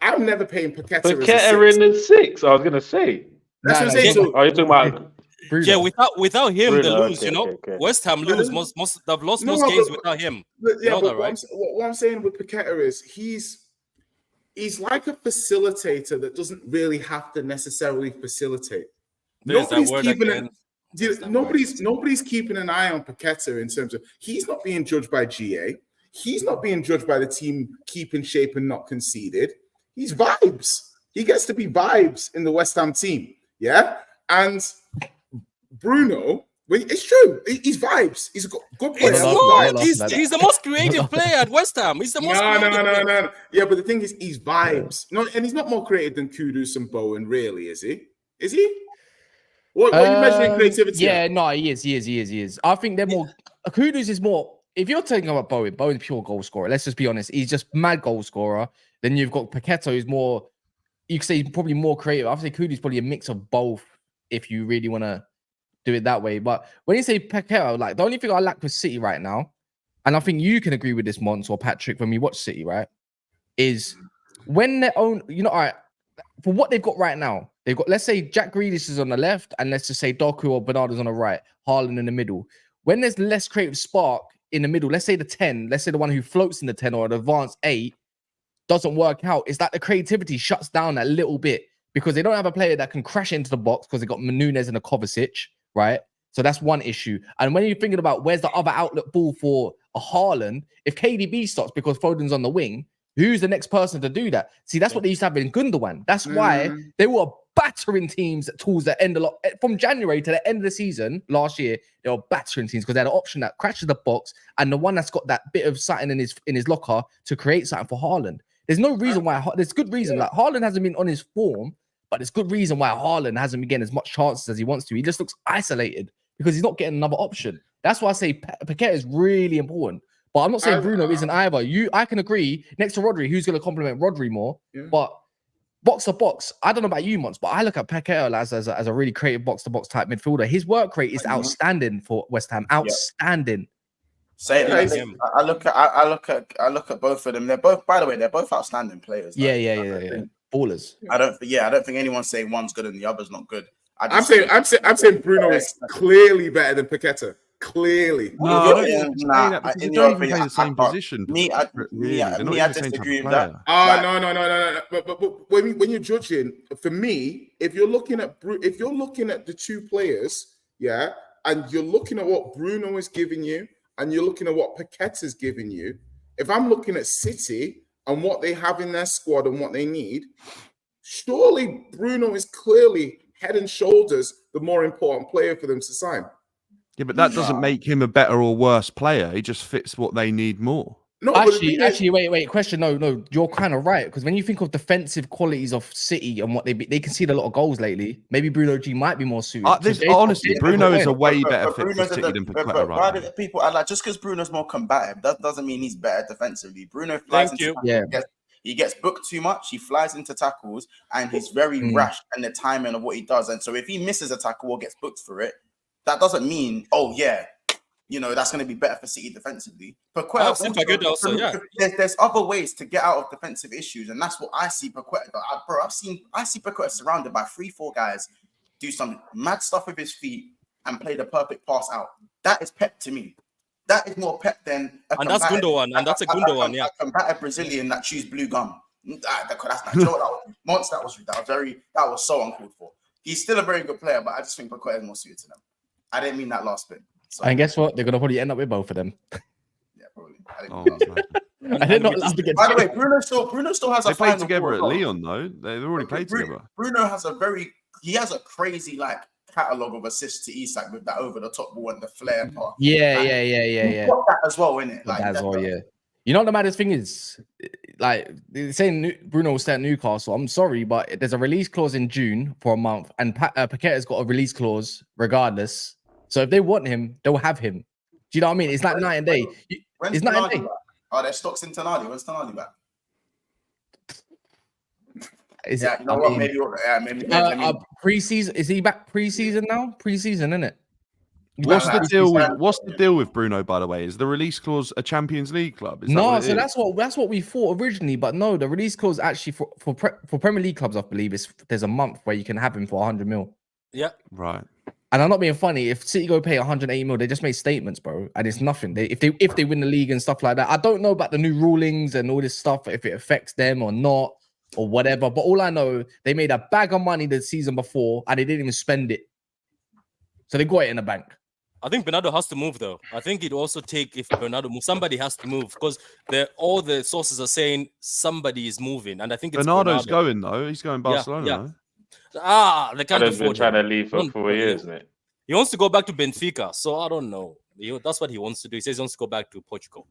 I'm never paying Paqueta in the 6. I was gonna say. That's what I'm saying. So, are you talking about? Bruno. Yeah, without him, Bruno, they lose. Okay. West Ham lose most. They've lost most games without him. What I'm saying with Paqueta is he's like a facilitator that doesn't really have to necessarily facilitate. Nobody's keeping an eye on Paqueta in terms of he's not being judged by GA. He's not being judged by the team keeping shape and not conceded. He's vibes. He gets to be vibes in the West Ham team. Yeah. And Bruno, it's true. He's vibes. He's a good player. He's the most creative player at West Ham. He's the most No. Yeah, but the thing is, he's vibes. No, and he's not more creative than Kudus and Bowen, really, is he? Is he? What are you measuring creativity? Yeah, no, he is. I think they're more. Kudus is more. If you're talking about Bowen's pure goal scorer. Let's just be honest. He's just mad goal scorer. Then you've got Paqueta, who's more. You could say he's probably more creative. I would say Kudus is probably a mix of both. If you really want to do it that way. But when you say Paqueta, like the only thing I lack with City right now, and I think you can agree with this, Mons or Patrick, when we watch City, right, is when their own, all right, for what they've got right now, they've got, let's say Jack Grealish is on the left, and let's just say Doku or Bernardo's on the right, Haaland in the middle. When there's less creative spark in the middle, let's say the 10, let's say the one who floats in the 10 or the advanced 8 doesn't work out, it's that the creativity shuts down a little bit because they don't have a player that can crash into the box because they got Nunez and a Kovacic, right? So that's one issue. And when you're thinking about where's the other outlet ball for a Haaland, if KDB stops because Foden's on the wing, who's the next person to do that? See, that's what they used to have in Gundogan. That's why they were battering teams towards the end a lot. From January to the end of the season last year, they were battering teams because they had an option that crashes the box and the one that's got that bit of something in his locker to create something for Haaland. There's no reason why. There's good reason. Like Haaland hasn't been on his form, but there's good reason why Haaland hasn't been getting as much chances as he wants to. He just looks isolated because he's not getting another option. That's why I say Paqueta is really important. But I'm not saying Bruno isn't either. I can agree next to Rodri, who's going to complement Rodri more. Yeah. But box to box, I don't know about you, Mons, but I look at Paqueta as a really creative box to box type midfielder. His work rate is outstanding for West Ham. Outstanding. I look at both of them. They're both, by the way, they're both outstanding players. Yeah. Ballers. I don't think anyone's saying one's good and the other's not good. I'm saying Bruno is clearly better than Paqueta. Clearly. No, I don't even play the same position. I disagree with that. No. But when you're judging, for me, if you're looking at the two players, yeah, and you're looking at what Bruno is giving you, and you're looking at what Paqueta's giving you, if I'm looking at City and what they have in their squad and what they need, surely Bruno is clearly head and shoulders the more important player for them to sign. Yeah, but that doesn't make him a better or worse player. He just fits what they need more. No, actually, wait. Question, no. You're kind of right because when you think of defensive qualities of City and what they concede a lot of goals lately, maybe Bruno G might be more suited. Honestly, Bruno is a way better fit for City than Paqueta right now. People are like, just because Bruno's more combative, that doesn't mean he's better defensively. Bruno flies into tackles, he gets booked too much. He flies into tackles and he's very rash in the timing of what he does. And so if he misses a tackle or gets booked for it, that doesn't mean, that's going to be better for City defensively. Paqueta, there's other ways to get out of defensive issues, and that's what I see Paqueta. I see Paqueta surrounded by 3-4 guys do some mad stuff with his feet and play the perfect pass out. That is Pep to me. That is more Pep than that's Gundogan, and that's a Gundogan, a combative Brazilian that chews blue gum. That's not Monster. That was so uncalled for. He's still a very good player, but I just think Paqueta is more suited to them. I didn't mean that last bit. So. And guess what? They're gonna probably end up with both of them. Yeah, probably. I did not. By the way, Bruno still has a. They played together at Lyon, though. They've already played together. Bruno has a crazy catalogue of assists to Isak with that over the top ball and the flare part. Yeah. Got that as well, innit? As well, yeah. You know what the maddest thing is? Like saying Bruno will stay at Newcastle. I'm sorry, but there's a release clause in June for a month, and Paqueta's got a release clause regardless. So if they want him, they'll have him. Do you know what I mean? It's like night and day. It's night and day. Are there stocks in Tonali? When's Tonali back? Maybe pre-season. Is he back pre-season now? Pre-season, isn't it? What's the deal with Bruno, by the way? Is the release clause a Champions League club? That's what we thought originally, but no, the release clause actually for Premier League clubs, I believe, there's a month where you can have him for 100 mil. Yeah. Right. And I'm not being funny. If City go pay 180 mil, they just make statements, bro, and it's nothing. If they win the league and stuff like that, I don't know about the new rulings and all this stuff, if it affects them or not or whatever. But all I know, they made a bag of money the season before and they didn't even spend it, so they got it in the bank. I think Bernardo has to move, though. I think it also take if Bernardo moves, somebody has to move because all the sources are saying somebody is moving, and I think it's Bernardo's going though. He's going Barcelona. Yeah. They can't I've been afford trying to him. leave for 4 years, mate. He wants to go back to Benfica, so I don't know. That's what he wants to do. He says he wants to go back to Portugal.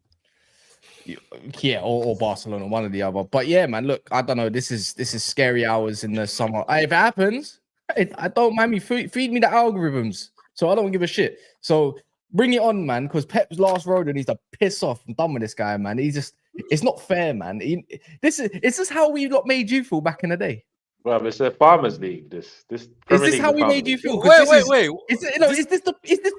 Yeah, or Barcelona, one or the other. But yeah, man, look, I don't know. This is scary hours in the summer. If it happens, I don't mind me. Feed me the algorithms, so I don't give a shit. So bring it on, man, because Pep's last road and he's to piss off. I'm done with this guy, man. It's not fair, man. This is how we made you feel back in the day. Well, it's a farmers league. This Is Premier this League how is a we made you farmers feel? league. 'Cause this Wait. Is it, no, is this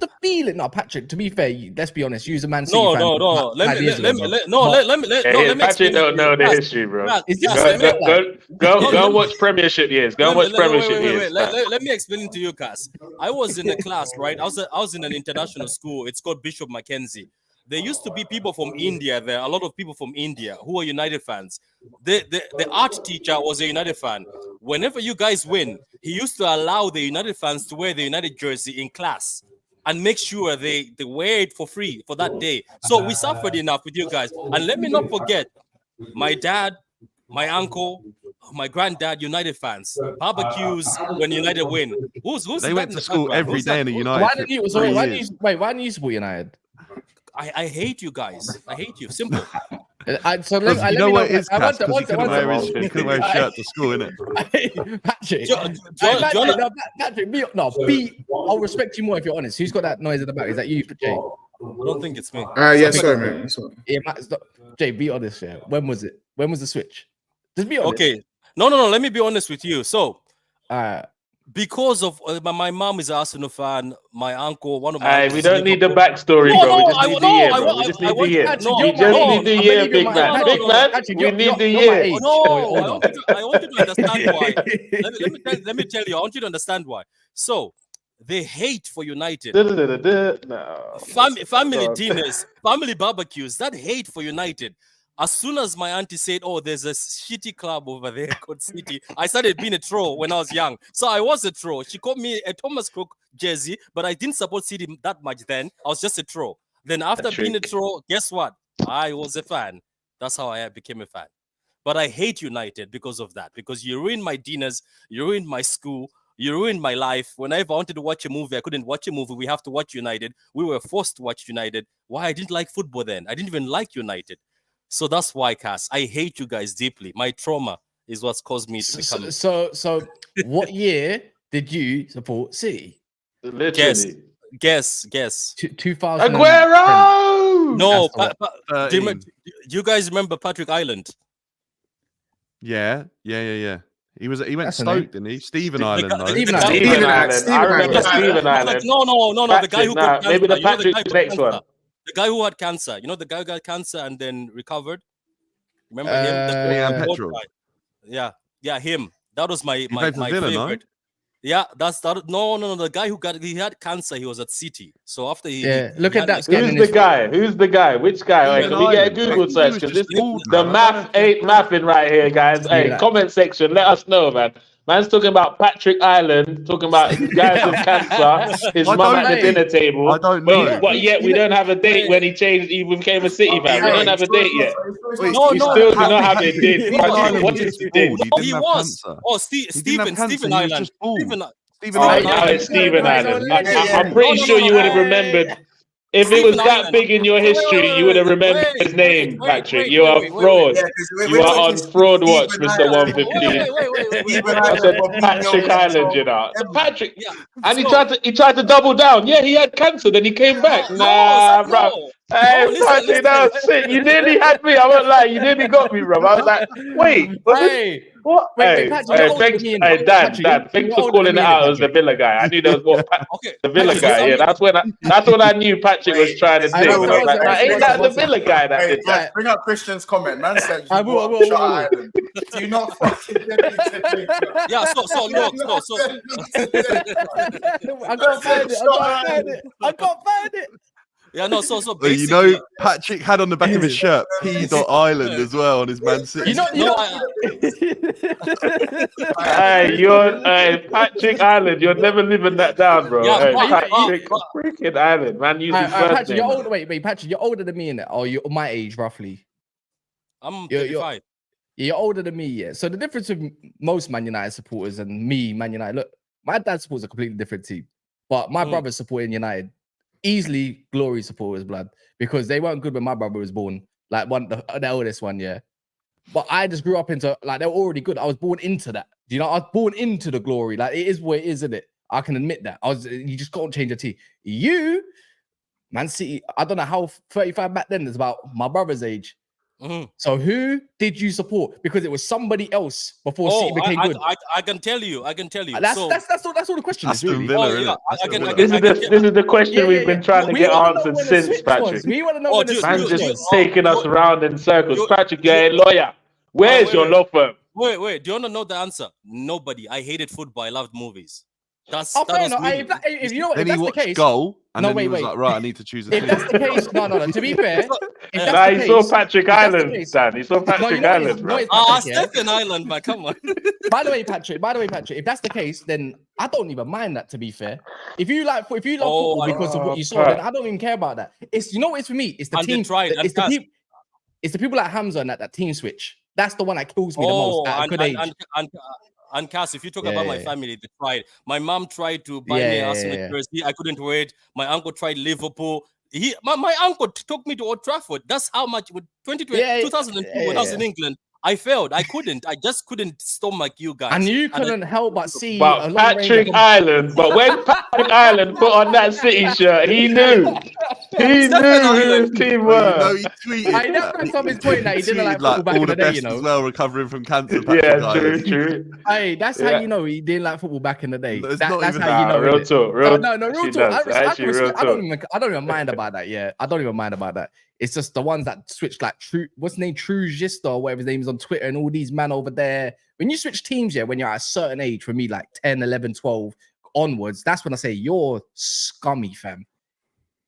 the feeling? No, Patrick. To be fair, let's be honest. You're a Man City No. fan. Let me Hey, Patrick explain it don't to know you. the Guys, history, bro. guys, Is this guys, what let it me- felt like? Go and watch Premiership years. Go and watch Premiership years. Let me explain it to you, Cass. I was in a class, right? I was in an international school. It's called Bishop Mackenzie. There used to be people from India there, a lot of people from India who are United fans. The art teacher was a United fan. Whenever you guys win, he used to allow the United fans to wear the United jersey in class and make sure they wear it for free for that day. So we suffered enough with you guys. And let me not forget, my dad, my uncle, my granddad, United fans. Barbecues when United win. Who's They that went in to the school background? every Who's day that? in a Who's- United. Why don't you? Sorry, why don't years. you? Wait, why don't you support United? I hate you guys. I hate you. Simple. So Because let you know me what it is, I Cass? want Because to- he couldn't wear a shirt to school, innit? Patrick, John- Patrick, I'll respect you more if you're honest. Who's got that noise in the back? Is that you, Jay? I don't think it's me. Yeah, sorry, man. Sorry. Yeah, Jay, be honest. Yeah, when was it? When was the switch? Just be honest. Okay. No. Let me be honest with you. So, because of my mom is an Arsenal fan, my uncle, one of my Hey, uncles we is don't need the Liverpool. backstory, No, bro. We no, just I- need no, the year, I bro. want- We just I need the want year. Patrick, We you're just my need age. the I year, believe you're big my- man. no, Big no, man, Patrick, we you're- need the you're my year. age. No, Hold I on. want you to understand why. Let me tell you. I want you to understand why. So they hate for United. No. Family God. dinners, family barbecues, that hate for United. As soon as my auntie said, "Oh, there's a shitty club over there called City," I started being a troll when I was young. So I was a troll. She called me a Thomas Cook jersey, but I didn't support City that much then. I was just a troll. Then after being a troll, guess what? I was a fan. That's how I became a fan. But I hate United because of that. Because you ruined my dinners, you ruined my school, you ruined my life. Whenever I wanted to watch a movie, I couldn't watch a movie. We have to watch United. We were forced to watch United. Why? I didn't like football then. I didn't even like United. So that's why, Cass, I hate you guys deeply. My trauma is what's caused me to become. So, what year did you support City? Literally. Guess. 2000. Aguero! No, That's do you guys remember Patrick Island? Yeah. He went That's a Stoke, name. didn't he? Stephen Island, though. Stephen the Island. guy- Stephen Island. Stephen I remember Island. Stephen Island. No, the guy who got cancer. maybe the You know Patrick guy who got next cancer? one. The guy who had cancer. You know the guy who got cancer and then recovered. Remember him? Leanne The Petrol. guy. Yeah, him. That was my played for my Villa, no? favorite. Yeah, that's that. No. The guy who had cancer, he was at City. So after he, Look he at had that scan Who's in the his guy? Who's the guy? Which guy? Wait, Stephen can we get a Island. Google He search? was Because just this bald, the man. math ain't mathing right here, guys. Hey, Stephen comment section, let us know, man. Man's talking about Patrick Island, talking about guys with cancer, his I mum don't at the know. dinner table. I don't know. But yet we don't have a date when he changed. He became a City fan. We don't have a date yet. No, We no, still no, do not have a date. Stephen Patrick, Island what was is just the bald. date? He didn't he have was. cancer. Oh, He didn't have Stephen cancer. He was Island. just bald. Stephen, Stephen Oh, Island. now it's Stephen Island. I'm yeah. pretty sure you would have Hey. remembered. If it Stephen was that Island. big in your history, you would have remembered his name, Patrick. You are fraud. You are on fraud watch, Mr. 115. That's a Patrick Island, you know. Patrick, Yeah. and So- he tried to double down. Yeah, he had cancer, then he came back. Nah, bro. Hey, No, listen, Patrick, that was sick. You nearly had me. I won't lie. You nearly got me, bro. I was like, wait, Hey, what? wait, Patrick, you're older Thanks, than me, hey, innit? Dan, Patrick, thanks you're for older calling than it me, out as the Patrick. Villa guy. I knew that was what Okay. the Villa Patrick, guy. Yeah, that's what I knew Patrick was trying to do. I know, And I was like, wait, ain't that the wait, Villa guy that Hey, did that? bring up Christian's comment. Man said you I will, bought I will. Shot Island. Do you not fucking get me? Yeah, so look, so I can't find it. yeah, no, so Well, basically, you know, Patrick had on the back of his shirt P. Island as well on his Man City. Hey, Patrick Island. You're never living that down, bro. Yeah, Hey, but- Patrick freaking Island, man. Use his first Patrick, name. you're older. Wait, Patrick, you're older than me, innit? Or you're my age, roughly. I'm You're- 35. You're older than me, yeah. So the difference with most Man United supporters and me, Man United. Look, my dad supports a completely different team, but my brother's supporting United. Easily glory supporters, blood, because they weren't good when my brother was born. Like the oldest one, yeah. But I just grew up into like they were already good. I was born into that. You know, I was born into the glory. Like it is what it is, isn't it? I can admit that. You just can't change a team. You, Man City. I don't know how 35 back then is about my brother's age. Mhm. So who did you support? Because it was somebody else before City became good. I can tell you. That's So, that's all the question is Aston really. Villa, yeah, innit? I Aston can- Villa. This is the question we've been trying to We get wanna know answered when the since, switch Patrick. was. We want to know Oh, when the dude, Man switch just was. taking us round in circles. Patrick, you're a lawyer. wait, Where's your wait. law firm? wait. Do you want to know the answer? Nobody. I hated football. I loved movies. That Fair was enough. me. If you know, Then if he that's the watched case, Goal, and No, then he wait, was wait. like, right, I need to choose a if team. that's the case, no. To be fair, if that's Nah, the he case, saw Patrick if that's the Island, case- Dan. He saw no, Patrick you know what it is, Island, you know bro. what it is, Patrick, yeah? Stephen Island, man. Come on. By the way, Patrick, if that's the case, then I don't even mind that. To be fair, if you love football because of what you saw, then I don't even care about that. It's you know what it's for me. It's the And they team. tried, and It's the cast. people. It's the people like Hamza and that team switch. That's the one that kills me the most at a good age. And Cass, if you talk about my Yeah. family, they tried. My mom tried to buy me Yeah, an yeah, Arsenal yeah. jersey. I couldn't wait. My uncle tried Liverpool. My uncle took me to Old Trafford. That's how much with 2002 when I was in England. I failed. I just couldn't stomach you guys. And you couldn't help but see a But long range Patrick of Island, but when Patrick Island put on that City shirt, he knew. He Stephen knew who his Island. team Well, you were. know, he tweeted. I know that's some his point that he didn't like tweeted, football back all in the the day, best you know. as well, recovering from cancer. Patrick Yeah, true, Island. true. Hey, that's Yeah. how you know he didn't like football back in the day. It's That's not even- how you know. real innit? talk. Real, No, real she talk. does. Actually, real I don't talk. even mind about that. Yeah, I don't even mind about that. It's just the ones that switch like True. What's his name? True Gista or whatever his name is on Twitter and all these men over there. When you switch teams, yeah, when you're at a certain age, for me, like 10, 11, 12 onwards, that's when I say you're scummy, fam.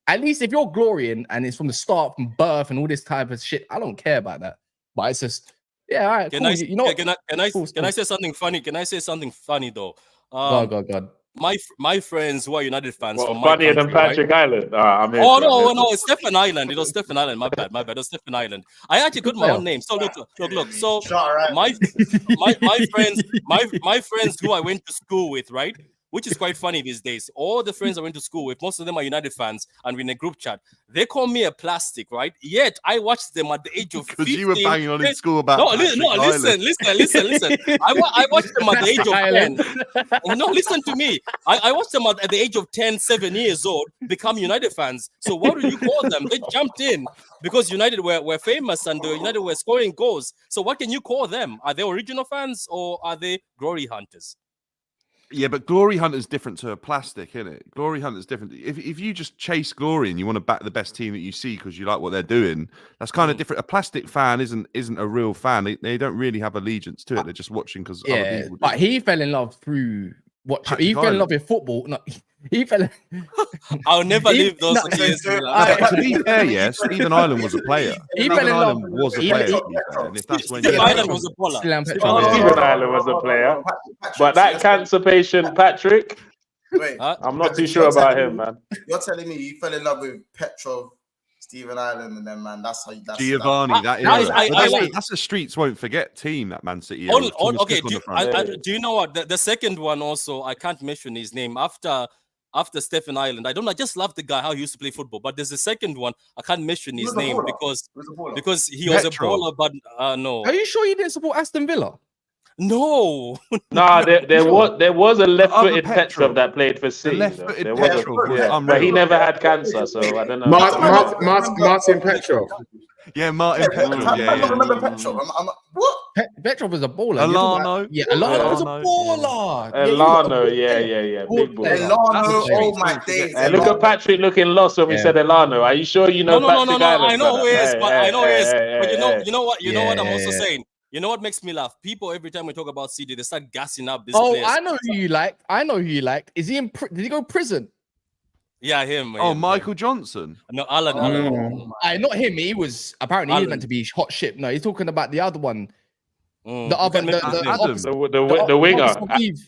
At least if you're glorying and it's from the start, from birth and all this type of shit, I don't care about that. But it's just, yeah, all right, Can cool. I, You know what? can I say something funny? Can I say something funny though? God. My friends who are United fans Well, from my funnier country, than right? Patrick Island. I'm here Oh for it, I'm here no, for it. it's Stephen Island. It was Stephen Island. My bad. It was Stephen Island. I actually got my own name. So look. So my friends who I went to school with, right? Which is quite funny these days. All the friends I went to school with, most of them are United fans, and we're in a group chat. They call me a plastic, right? Yet I watched them at the age of 15. Because you were banging on in school about listen. I watched them at the age of 10. No, listen to me. I watched them at the age of 10, 7 years old, become United fans. So what do you call them? They jumped in because United were famous and United were scoring goals. So what can you call them? Are they original fans or are they glory hunters? Yeah, but glory hunt is different to a plastic, isn't it? Glory hunt is different. If you just chase glory and you want to back the best team that you see because you like what they're doing, that's kind of different. A plastic fan isn't a real fan. They don't really have allegiance to it. They're just watching because other people do. But he fell in love through watching. Patrick He fell in Island. love with football. No, he fell. I'll never leave those years. To be fair, yes, Stephen Island was a player. He fell in love. Was a player. To be fair. And if that's when Stephen you Island was a baller. Stephen Island was a player. But that cancer patient, Patrick, Wait, I'm not too sure about him, man. You're telling me you fell in love with Petrov, Stephen Island, and then man, that's how you. That's Giovanni, that that is- that's a streets won't forget team, that Man City. Okay, do you know what? The second one also, I can't mention his name. After Stephen Island, I just love the guy, how he used to play football. But there's a second one, I can't mention his name because he was a baller, but no. Are you sure you didn't support Aston Villa? No. Nah, there was a left-footed Other Petrov that played for City. left-footed There was Petrov was but unreal. he never had cancer, so I don't know. Martin Petrov. Yeah, Martin Petrov. I Yeah, don't remember yeah. Petrov. I'm what? Petrov was a baller. You're talking Alano. about- Yeah, Alano was a Alano. baller. Elano, yeah, big boy. Elano, That's oh my days. And look at Patrick looking lost when we Yeah. said Elano. Are you sure you know No. Patrick Island? I know who he is, brother? but I know he is. But you know what? I'm Yeah. also saying. You know what makes me laugh? People every time we talk about CD, they start gassing up this Oh, players. I know who you like. Is he in? Did he go to prison? Yeah, him. Oh, him, Michael Johnson. No, Alan. Not him. He was apparently he was meant to be hot shit. No, he's talking about the other one. The other, the Adam. opposite- The winger. opposite of Eve.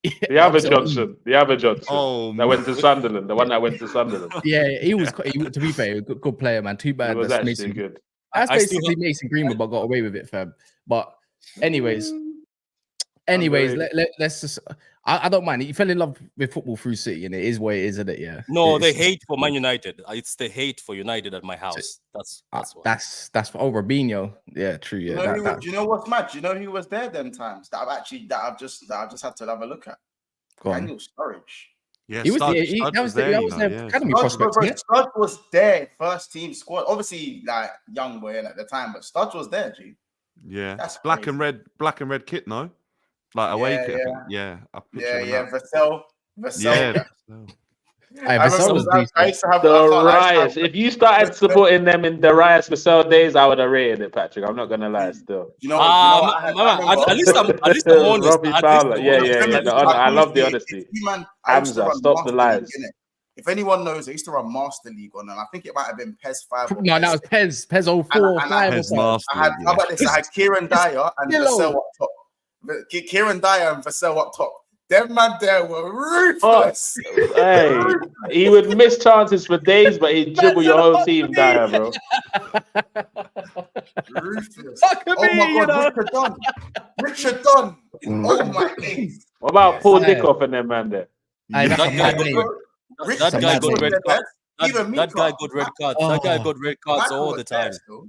The other Opposite of Johnson. The other Johnson. Oh, that went to Sunderland. The one that went to Sunderland. Yeah, he was. To be fair, good player, man. Too He bad was that's actually Mason. good. That's I still basically Mason Greenwood, but got away with it, fam. But anyways, Underrated. let's just. I don't mind. He fell in love with football through City, and it is what it is, isn't it? Yeah. No, It's- the hate for Man United. It's the hate for United at my house. That's why. That's for Robinho. Yeah, true. Yeah. Do you know what's mad? Do you know who was there them times that I've just had to have a look at? Go on. Daniel Sturridge. Yeah, He was Studge, the Studge that was the you know, yeah. academy Studge, prospect. bro, Yeah? Studge was there, first team squad. Obviously, like young boy at the time, but Studge was there, G. Yeah, That's black crazy. and red kit, no, like away Yeah, kit. yeah. I think. Yeah, I picture Yeah, him Vassell. Yeah, Hey, I Vassell remember was I decent. used to have The I used to Rias. have- If you started supporting them in the Rias Vassell days, I would have rated it, Patrick. I'm not gonna lie. Still, You know what I had? I remember. at least I'm honest. Robbie At least Fowler. I'm Yeah, honest. yeah, yeah. I love the honesty. I used to Hamza, run stop the Master League, lies. innit? If anyone knows, I used to run Master League on them. I think it might have been PES 5. Or No, PES that was 6. Pez 04 or And 5 or Pez something. Master I had, League, how about this? I had Kieran Dyer and Hello. Vassell up top. Kieran Dyer and Vassell up top. Them man there were Oh, ruthless. hey, he would miss chances for days, but he'd dribble your whole team down, bro. Ruthless. Fuck Oh me, my you God, know. Richard Dunn. Oh my days. What about Paul Hey. Dickoff and them man there? Hey, that's a That mad guy name. That guy mad got name. red cards. Even That guy Mika. got red cards. That guy got red cards Michael all was the time. there still.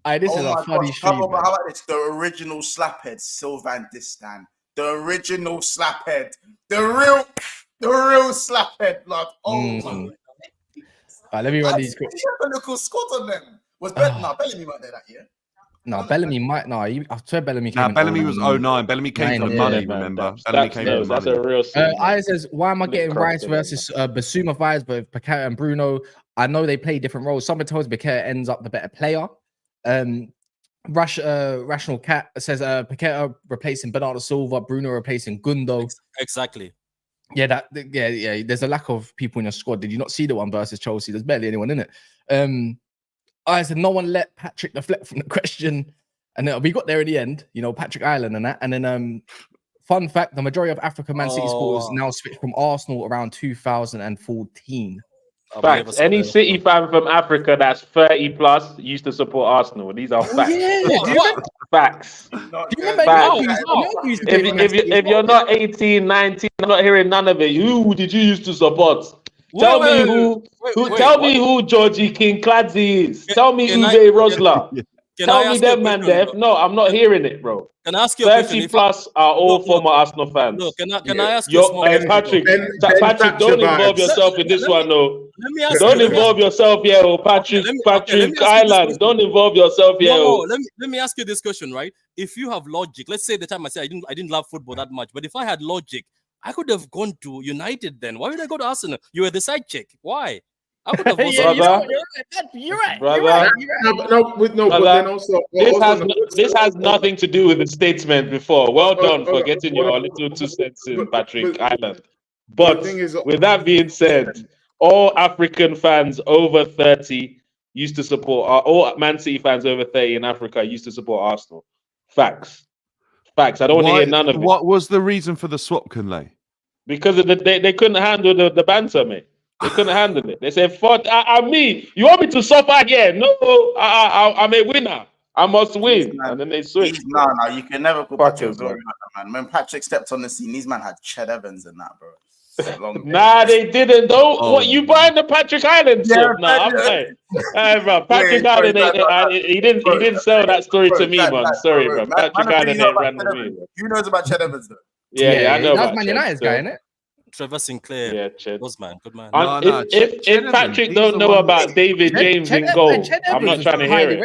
Hey, this Oh is my a funny gosh, stream. how about this? The original slaphead, Sylvan Distan. The original slaphead. The real slaphead, blood. Oh my. Let me run I these think quick. he had a little squad on them. Was Bellamy weren't there that year? No, Bellamy might. No, I swear Bellamy came. Nah, in Bellamy was 09. 09. Bellamy came for the Yeah, money, man, remember? that's Bellamy came for the that's money. a real sin. I says, why am I Flip getting cross Rice to them, versus Basuma vibes with Paqueta and Bruno? I know they play different roles. Someone tells me Paqueta ends up the better player. Rational Cat says Paqueta replacing Bernardo Silva, Bruno replacing Gundo. Exactly. Yeah, yeah. There's a lack of people in your squad. Did you not see the one versus Chelsea? There's barely anyone in it. I said no one let Patrick deflect from the question, and then we got there in the end. You know, Patrick Island and that. And then, fun fact: the majority of African Man City supporters now switch from Arsenal around 2014. Facts. Any City fan from Africa that's 30 plus used to support Arsenal. These are facts. Facts. If you're not 18, 19, I'm not hearing none of it. Who did you used to support? Tell me who Georgie King Cladzy is. Tell me Uwe Rosler. Tell me them man there. No, I'm not hearing it, bro. Can I ask you 30 plus are all former Arsenal fans. Look, can I ask you a small question? Patrick, Ben Patrick, don't Thatcher involve vibes. yourself in this one, no. Let me ask Don't you. involve yourself here, oh, Patrick. let me Patrick ask you this Island. question. Don't involve yourself here. No, Oh. let me ask you this question, right? If you have logic, let's say the time I said I didn't love football that much, but if I had logic, I could have gone to United then. Why would I go to Arsenal? You were the side chick. Why? I could have Brother. You're right. Brother. But then also This has nothing to do with the statesman before. Well done for getting your but- little 2 cents in, but- Patrick but- Island. But the thing is- with that being said, all African fans over 30 used to support, all Man City fans over 30 in Africa used to support Arsenal. Facts. Facts. I don't want to hear none of it. What was the reason for the swap, Kunle? Because of they couldn't handle the banter, mate. They couldn't handle it. They said, "Fuck, I'm me. You want me to suffer again? No, I'm a winner. I must win." And then they switched. No, you can never put Fuck Patrick us, Glory like that, man. When Patrick stepped on the scene, these man had Ched Evans and that, bro. Nah, they didn't. Don't. Oh. What you buying the Patrick Island stuff? Nah, I'm like, hey, bro. Patrick Island, he didn't sell that story to me, man. Sorry, bro. Patrick Island ain't ran to me. Who knows about Ched Evans, though? Yeah, I know. That's about Man Ched, United's so- guy, innit? Trevor Sinclair. Yeah, Ched. Good man. Good man. If Patrick don't know about David James in goal, I'm not trying to hear it.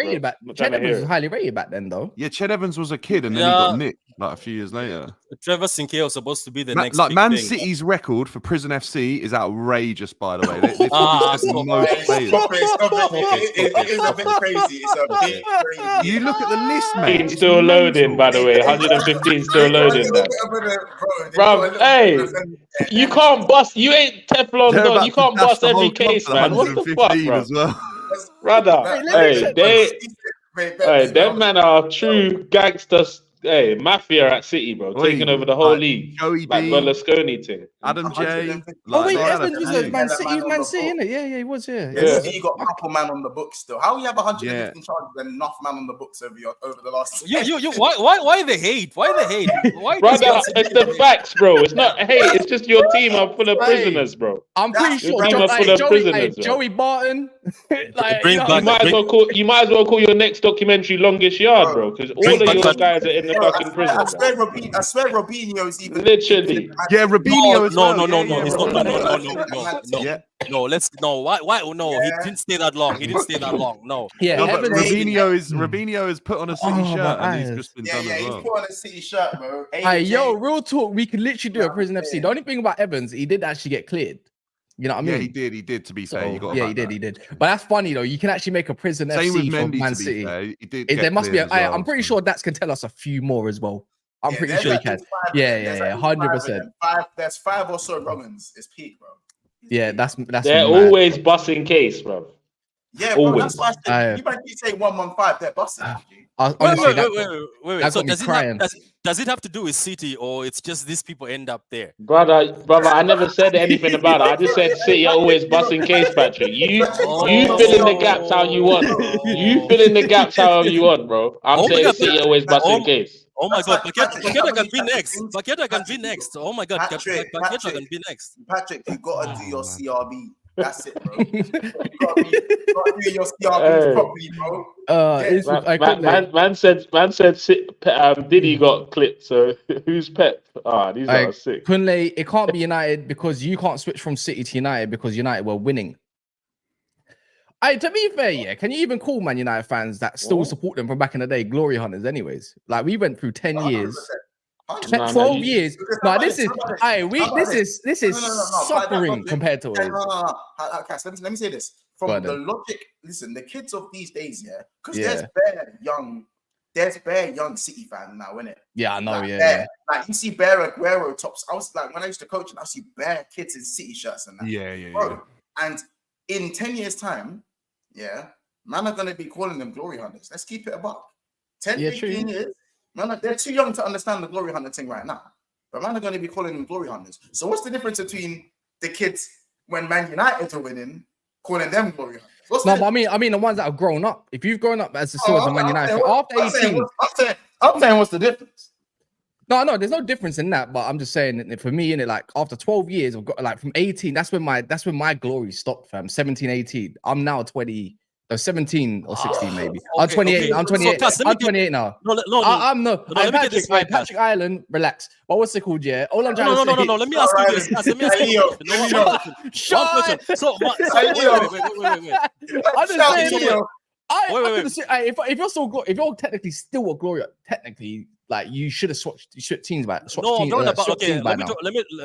Ched Evans was highly rated back then, though. Yeah, Ched Evans was a kid and then he got nicked like a few years later. Trevor Sinclair was supposed to be the next Like big Man thing. City's record for Prison FC is outrageous, by the way. They Ah, the stop. most players. Stop it. It is a bit crazy. It's a bit crazy. You look at the list, mate. 15 it's still loading, mental. by the way. 115 still loading. Bro, hey, you can't bust. You ain't Teflon They're Don. about You to can't dash bust the whole every club case, to man. What the fuck, 115 bro? as well. Brother, them men are true gangsters. Hey, mafia at City, bro, Oi, taking over the whole like league, Joey like B, Berlusconi thing. Adam J. Oh wait, they had a Evans was few. a Man City. He was Man City, innit? Yeah, he was. Yeah. You got a couple man on the books still. How you have 115 charges and enough man on the books over the last? Why the hate? Why the hate? Why? Brother, it's the facts, bro. It's not hate. It's just your team are full of prisoners, bro. I'm pretty sure Your team are full of prisoners, bro. Joey Barton, Like, Bring you know, back- You might as well call your next documentary Longest Yard, bro, because all of your guys are in the fucking prison. I swear Robinho is even Literally. Yeah, Robinho as well. No, Yeah, he's not. Yeah. No. Why? No, he didn't stay that long. No. yeah, No, but Evans- Robinho is put on a City Oh, shirt my and he's eyes. just been Yeah, done yeah, as he's well. put on a City shirt, bro. Hey, yo, AJ. real talk. We could literally do a prison FC. The only thing about Evans, he did actually get cleared. You know what I mean? Yeah, he did. To be fair, So, you got yeah, he did. But that's funny though. You can actually make a prison Same with FC from Mendy. Man To be City. fair, he did. There must be. get cleared as well, I'm pretty so. sure Dax can tell us a few more as well. I'm pretty there's sure he at can. least five, Yeah, there's yeah, at least 100%. There's 5 or so Romans. It's peak, bro. It's Yeah, peak. that's They're mad. always busting case, bro. Yeah, bro. always. That's why I said you might keep saying 115. They're busting. Honestly, Wait. got So me crying. does it have to do with City, or it's just these people end up there? Brother, I never said anything about it. I just said City are always busting case, Patrick. You fill in the gaps how you want. You fill in the gaps however you want, bro. I'm saying City are always busting case. Oh my God, Patrick, Paqueta can be Patrick, next. Paqueta can be next. Oh my God, Patrick, Paqueta can be next. Patrick, you gotta do your CRB. That's it, bro. You Oh, gotta do your CRB properly, bro. Man said Diddy got clipped. So who's Pep? These are sick. Kunle, it can't be United because you can't switch from City to United because United were winning. To be fair, yeah, can you even call Man United fans that still support them from back in the day glory hunters? Anyways, like we went through 10 years. 12 years. No, this is suffering compared to it. Let me say this. From the logic, listen, the kids of these days, yeah, because there's bare young City fans now, innit? Yeah, I know, Like you see bare Aguero tops. I was like, when I used to coach, I see bare kids in City shirts and that. Yeah. And in 10 years' time, man are gonna be calling them glory hunters. Let's keep it a buck. 10, 15 years. Man, they're too young to understand the glory hunter thing right now. But man are going to be calling them glory hunters. So what's the difference between the kids when Man United are winning, calling them glory hunters? But I mean the ones that have grown up. If you've grown up as a Man United after 18, I'm saying what's the difference? No, there's no difference in that. But I'm just saying that for me, in it, like after 12 years, I've got like from 18. That's when my glory stopped, fam. 17, 18. I'm now 20. 17 or 16 maybe. I'm 28. I'm 28. So, I'm 28 now. I'm no. Patrick Ireland, relax. But what's it called? Yeah. All I'm trying to say. No. Let me ask you this. Let me ask you this. One question. So, wait. I'm just saying. If you're technically still a glory, technically, like you should have switched teams by. Let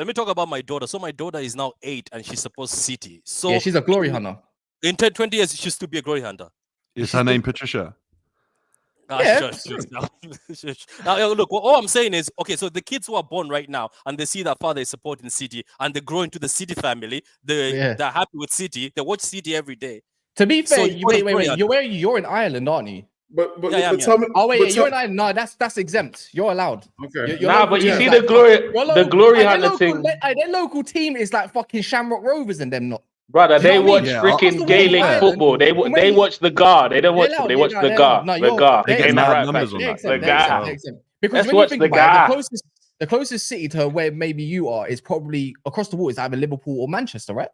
me talk about my daughter. So my daughter is now 8 and she's supposed City. So yeah, she's a glory hunter. In 20 years, she'll still be a glory hunter. Is her name Patricia? Shush. Now, look, all I'm saying is, okay, so the kids who are born right now and they see their father is supporting City and they grow into the City family, they're happy with City, they watch City every day. To be fair, wait, you're in Ireland, aren't you? But tell me, you're in Ireland. No, that's exempt. You're allowed. Okay. But you see the glory hunter thing. Their local team is like fucking Shamrock Rovers and them not. Brother, they watch freaking Gaelic football. They watch the GAR. They don't watch. They watch the GAR. The GAR. They get mad numbers on that. The GAR. Because when you think about it, the closest city to where maybe you are is probably across the water. Is either Liverpool or Manchester, right?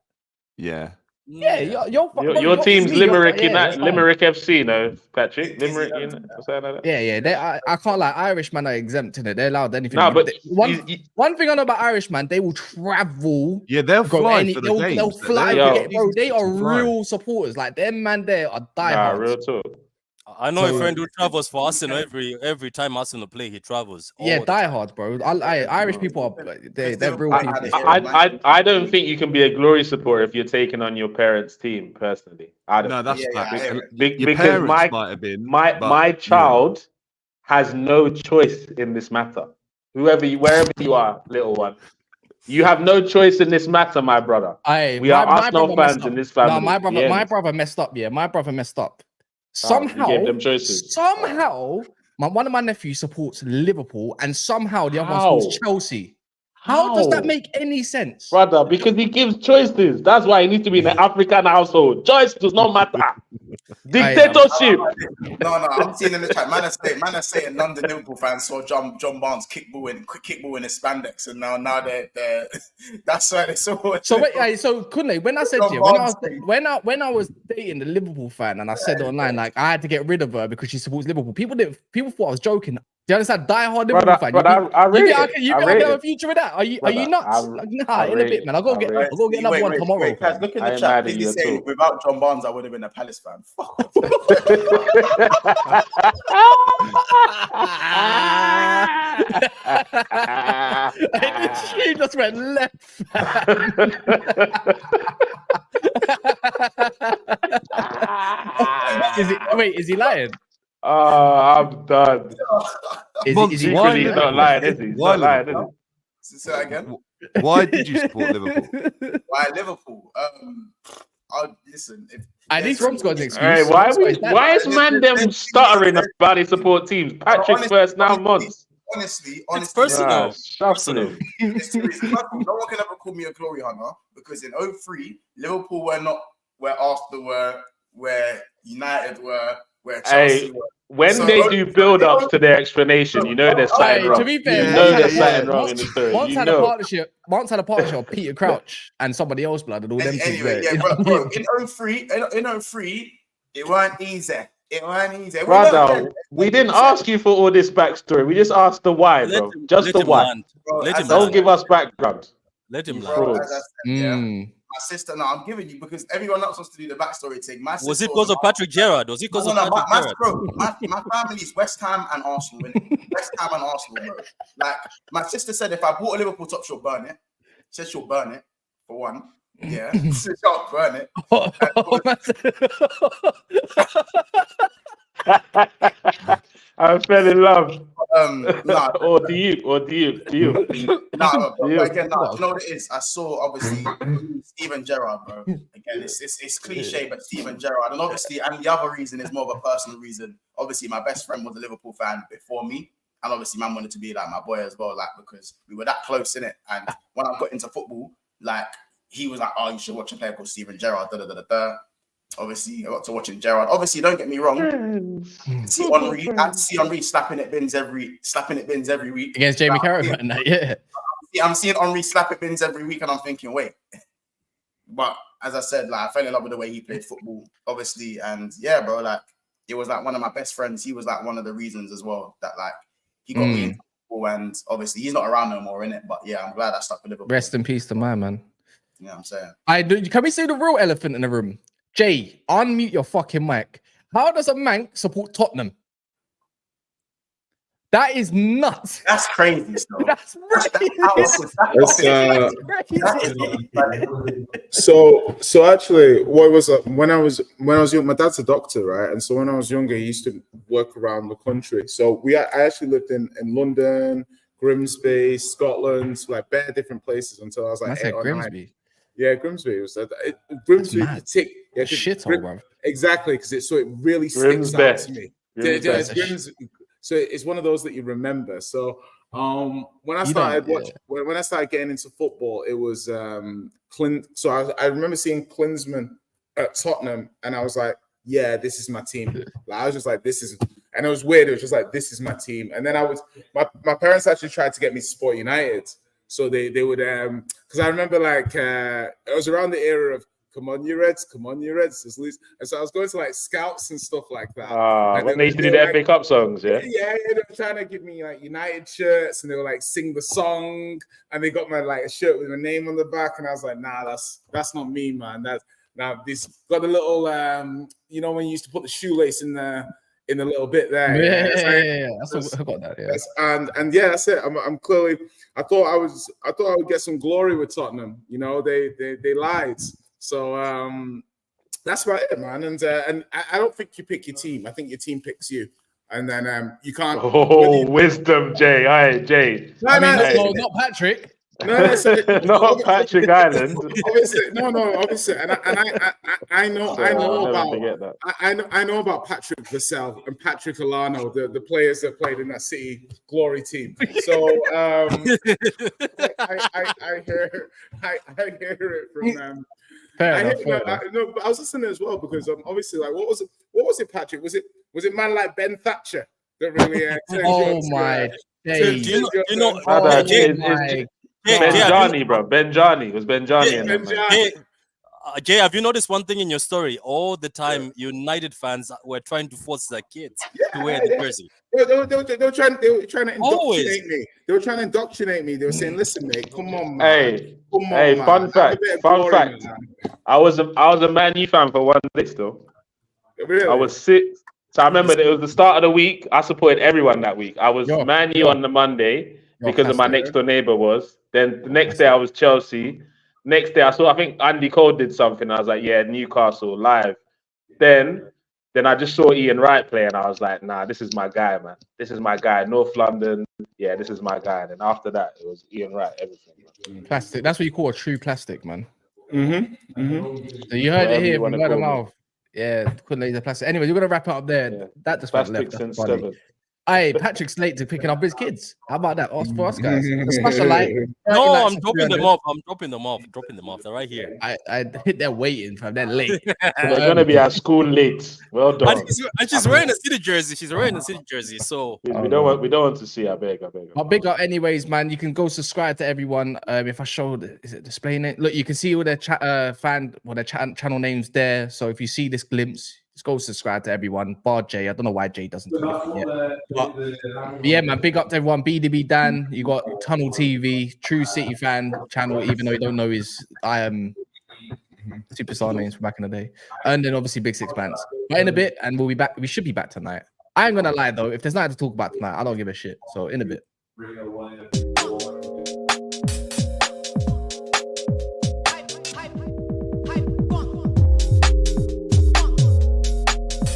Yeah. Yeah, your team's Limerick Limerick FC, no, Patrick. Limerick, like that. I can't lie. Irishman are exempt in it. They're allowed anything. No, but one thing I know about Irishman, they will travel. Yeah, they'll fly for the games. They'll fly. Bro, they are real supporters. Like them man, there are diehards. Real talk. I know a friend who travels for Arsenal every time Arsenal play. He travels. Diehards, bro. Irish people are they're real people. I don't think you can be a glory supporter if you're taking on your parents' team. Personally, I don't. No, that's because my child has no choice in this matter. Wherever you are, little one. You have no choice in this matter, my brother. We are Arsenal fans in this family. No, my brother messed up. Yeah, my brother messed up. Somehow, one of my nephews supports Liverpool, and somehow the other one supports Chelsea. How does that make any sense? Brother, because he gives choices. That's why he needs to be in an African household. Choice does not matter. Dictatorship. No, I'm seeing in the chat. Man are saying London Liverpool fans saw John Barnes kickball in his spandex, and now they're that's why they saw it. So wait, so Kunle, when I said to you, when I was dating a Liverpool fan, and I said online like I had to get rid of her because she supports Liverpool, people thought I was joking. Do you understand? Die-hard Liverpool fan. You can have a future with that. Are you nuts? Nah, in a bit, man. I'll go get another one tomorrow. Guys, look in the chat. Did you say without John Barnes, I would have been a Palace fan? Fuck off. She just went left. Is he lying? I'm done. He's not lying, is he? He's not lying, is he? Say that again. Why did you support Liverpool? Why Liverpool? Listen. At least Rom's got an excuse. Hey, why is man them stuttering about his support teams? Patrick's first 9 months. Honestly, it's personal. Personal. It's serious. No one can ever call me a glory hunter because in 2003, Liverpool were not where Arsenal were, where United were, where Chelsea were. When they do build-ups to their explanation, you know there's something wrong. To be fair, you know there's something wrong in the story. Once had a partnership of Peter Crouch and somebody else, blood, and all them things. Anyway, bro, in 2003, it weren't easy. It weren't easy. Brother, we didn't ask you for all this backstory. We just asked the why, bro. Just the why. Don't give us background. Let him land. My sister, no, I'm giving you because everyone else wants to do the backstory thing. Was it because of Patrick Gerrard? Was it because of Patrick Gerrard? My family's West Ham and Arsenal, innit? West Ham and Arsenal, bro. Like, my sister said if I bought a Liverpool top, she'll burn it. She said she'll burn it, for one. Yeah, she'll burn it. I fell in love. Nah, or do you? Nah, again, nah, you know what it is? I saw obviously Steven Gerrard, bro. Again, it's cliche, but Steven Gerrard, and obviously, and the other reason is more of a personal reason. Obviously, my best friend was a Liverpool fan before me, and obviously, man wanted to be like my boy as well, like because we were that close in it. And when I got into football, like he was like, "Oh, you should watch a player called Steven Gerrard." Obviously, I got to watching Gerrard. Obviously, don't get me wrong. See Henry slapping it bins every week against Jamie Carragher. Yeah, I'm seeing Henry slap it bins every week, and I'm thinking, wait. But as I said, like I fell in love with the way he played football, obviously, and yeah, bro, like it was like one of my best friends. He was like one of the reasons as well that like he got me into football, and obviously he's not around no more in it. But yeah, I'm glad I stuck with Liverpool. Rest in peace to my man. You know what I'm saying? Can we see the real elephant in the room? Jay, unmute your fucking mic. How does a Manc support Tottenham? That is nuts. That's crazy. That's crazy. So actually, what was when I was young? My dad's a doctor, right? And so when I was younger, he used to work around the country. So I actually lived in London, Grimsby, Scotland, like bare different places until I was like 8 or 9. Yeah, Grimsby was that. Grimsby, shithole, bro. Exactly, because it really sticks out to me. So it's one of those that you remember. So when I started getting into football, it was So I remember seeing Klinsmann at Tottenham, and I was like, yeah, this is my team. Like I was just like, this is, and it was weird. It was just like, this is my team. And then my parents actually tried to get me to support United. So they would, because I remember like it was around the era of come on you Reds, and so I was going to like scouts and stuff like that. When they used to do the FA Cup songs, yeah. Yeah, they were trying to give me like United shirts, and they were like sing the song, and they got my like a shirt with my name on the back, and I was like, nah, that's not me, man. This got a little, you know, when you used to put the shoelace in the little bit there. Yeah. I got that. Yeah. And yeah, that's it. I'm clearly. I thought I would get some glory with Tottenham. You know, they lied. So that's about it, man. And I don't think you pick your team. I think your team picks you. And then you can't. Oh, wisdom, Jay. All right, Jay. No, not Patrick. Not Patrick Island. Obviously, obviously, and I know about Patrick Vassell and Patrick Alano, the players that played in that City glory team. So I hear it from them. But I was listening as well because obviously, like, what was it, Patrick? Was it man like Ben Thatcher that really? Oh my days! Do you know? Benjani, bro. Benjani. It was Benjani. Jay, have you noticed one thing in your story? All the time, United fans were trying to force their kids to wear the jersey. They were trying to indoctrinate me. They were trying to indoctrinate me. They were saying, "Listen, mate, come on, man. Hey, fun fact. I was a Man U fan for 1 day still. Really? I was 6. So I remember that it was the start of the week. I supported everyone that week. I was Man U on the Monday because of my next door neighbor was. Then the next day I was Chelsea. Next day I think Andy Cole did something. I was like, yeah, Newcastle live. Then I just saw Ian Wright play and I was like, nah, this is my guy, man. This is my guy. North London. Yeah, this is my guy. And then after that, it was Ian Wright, everything. Man. Plastic. That's what you call a true plastic, man. Mm-hmm. So you heard it here from word of mouth. Yeah, couldn't lay the plastic. Anyway, you're gonna wrap it up there. Yeah. That just went left. Since That's funny. 7. Hey, Patrick's late to picking up his kids. How about that? For us guys. Smash a like. No, I'm dropping them off. They're right here. I hit there waiting, fam. They're late. They're gonna be at school late. Well done. And she's wearing a City jersey. So we don't want to see. I beg. I'll big up anyways, man. You can go subscribe to everyone. If I showed, is it displaying it? Look, you can see all their channel names there. So if you see this glimpse, just go subscribe to everyone. Bar Jay. I don't know why Jay doesn't do it yet. But yeah, man. Big up to everyone. BDB Dan. You got Tunnel TV, True City Fan channel. Even though you don't know his superstar names from back in the day, and then obviously Big Six Pants. But in a bit, and we'll be back. We should be back tonight. I ain't gonna lie though. If there's nothing to talk about tonight, I don't give a shit. So in a bit.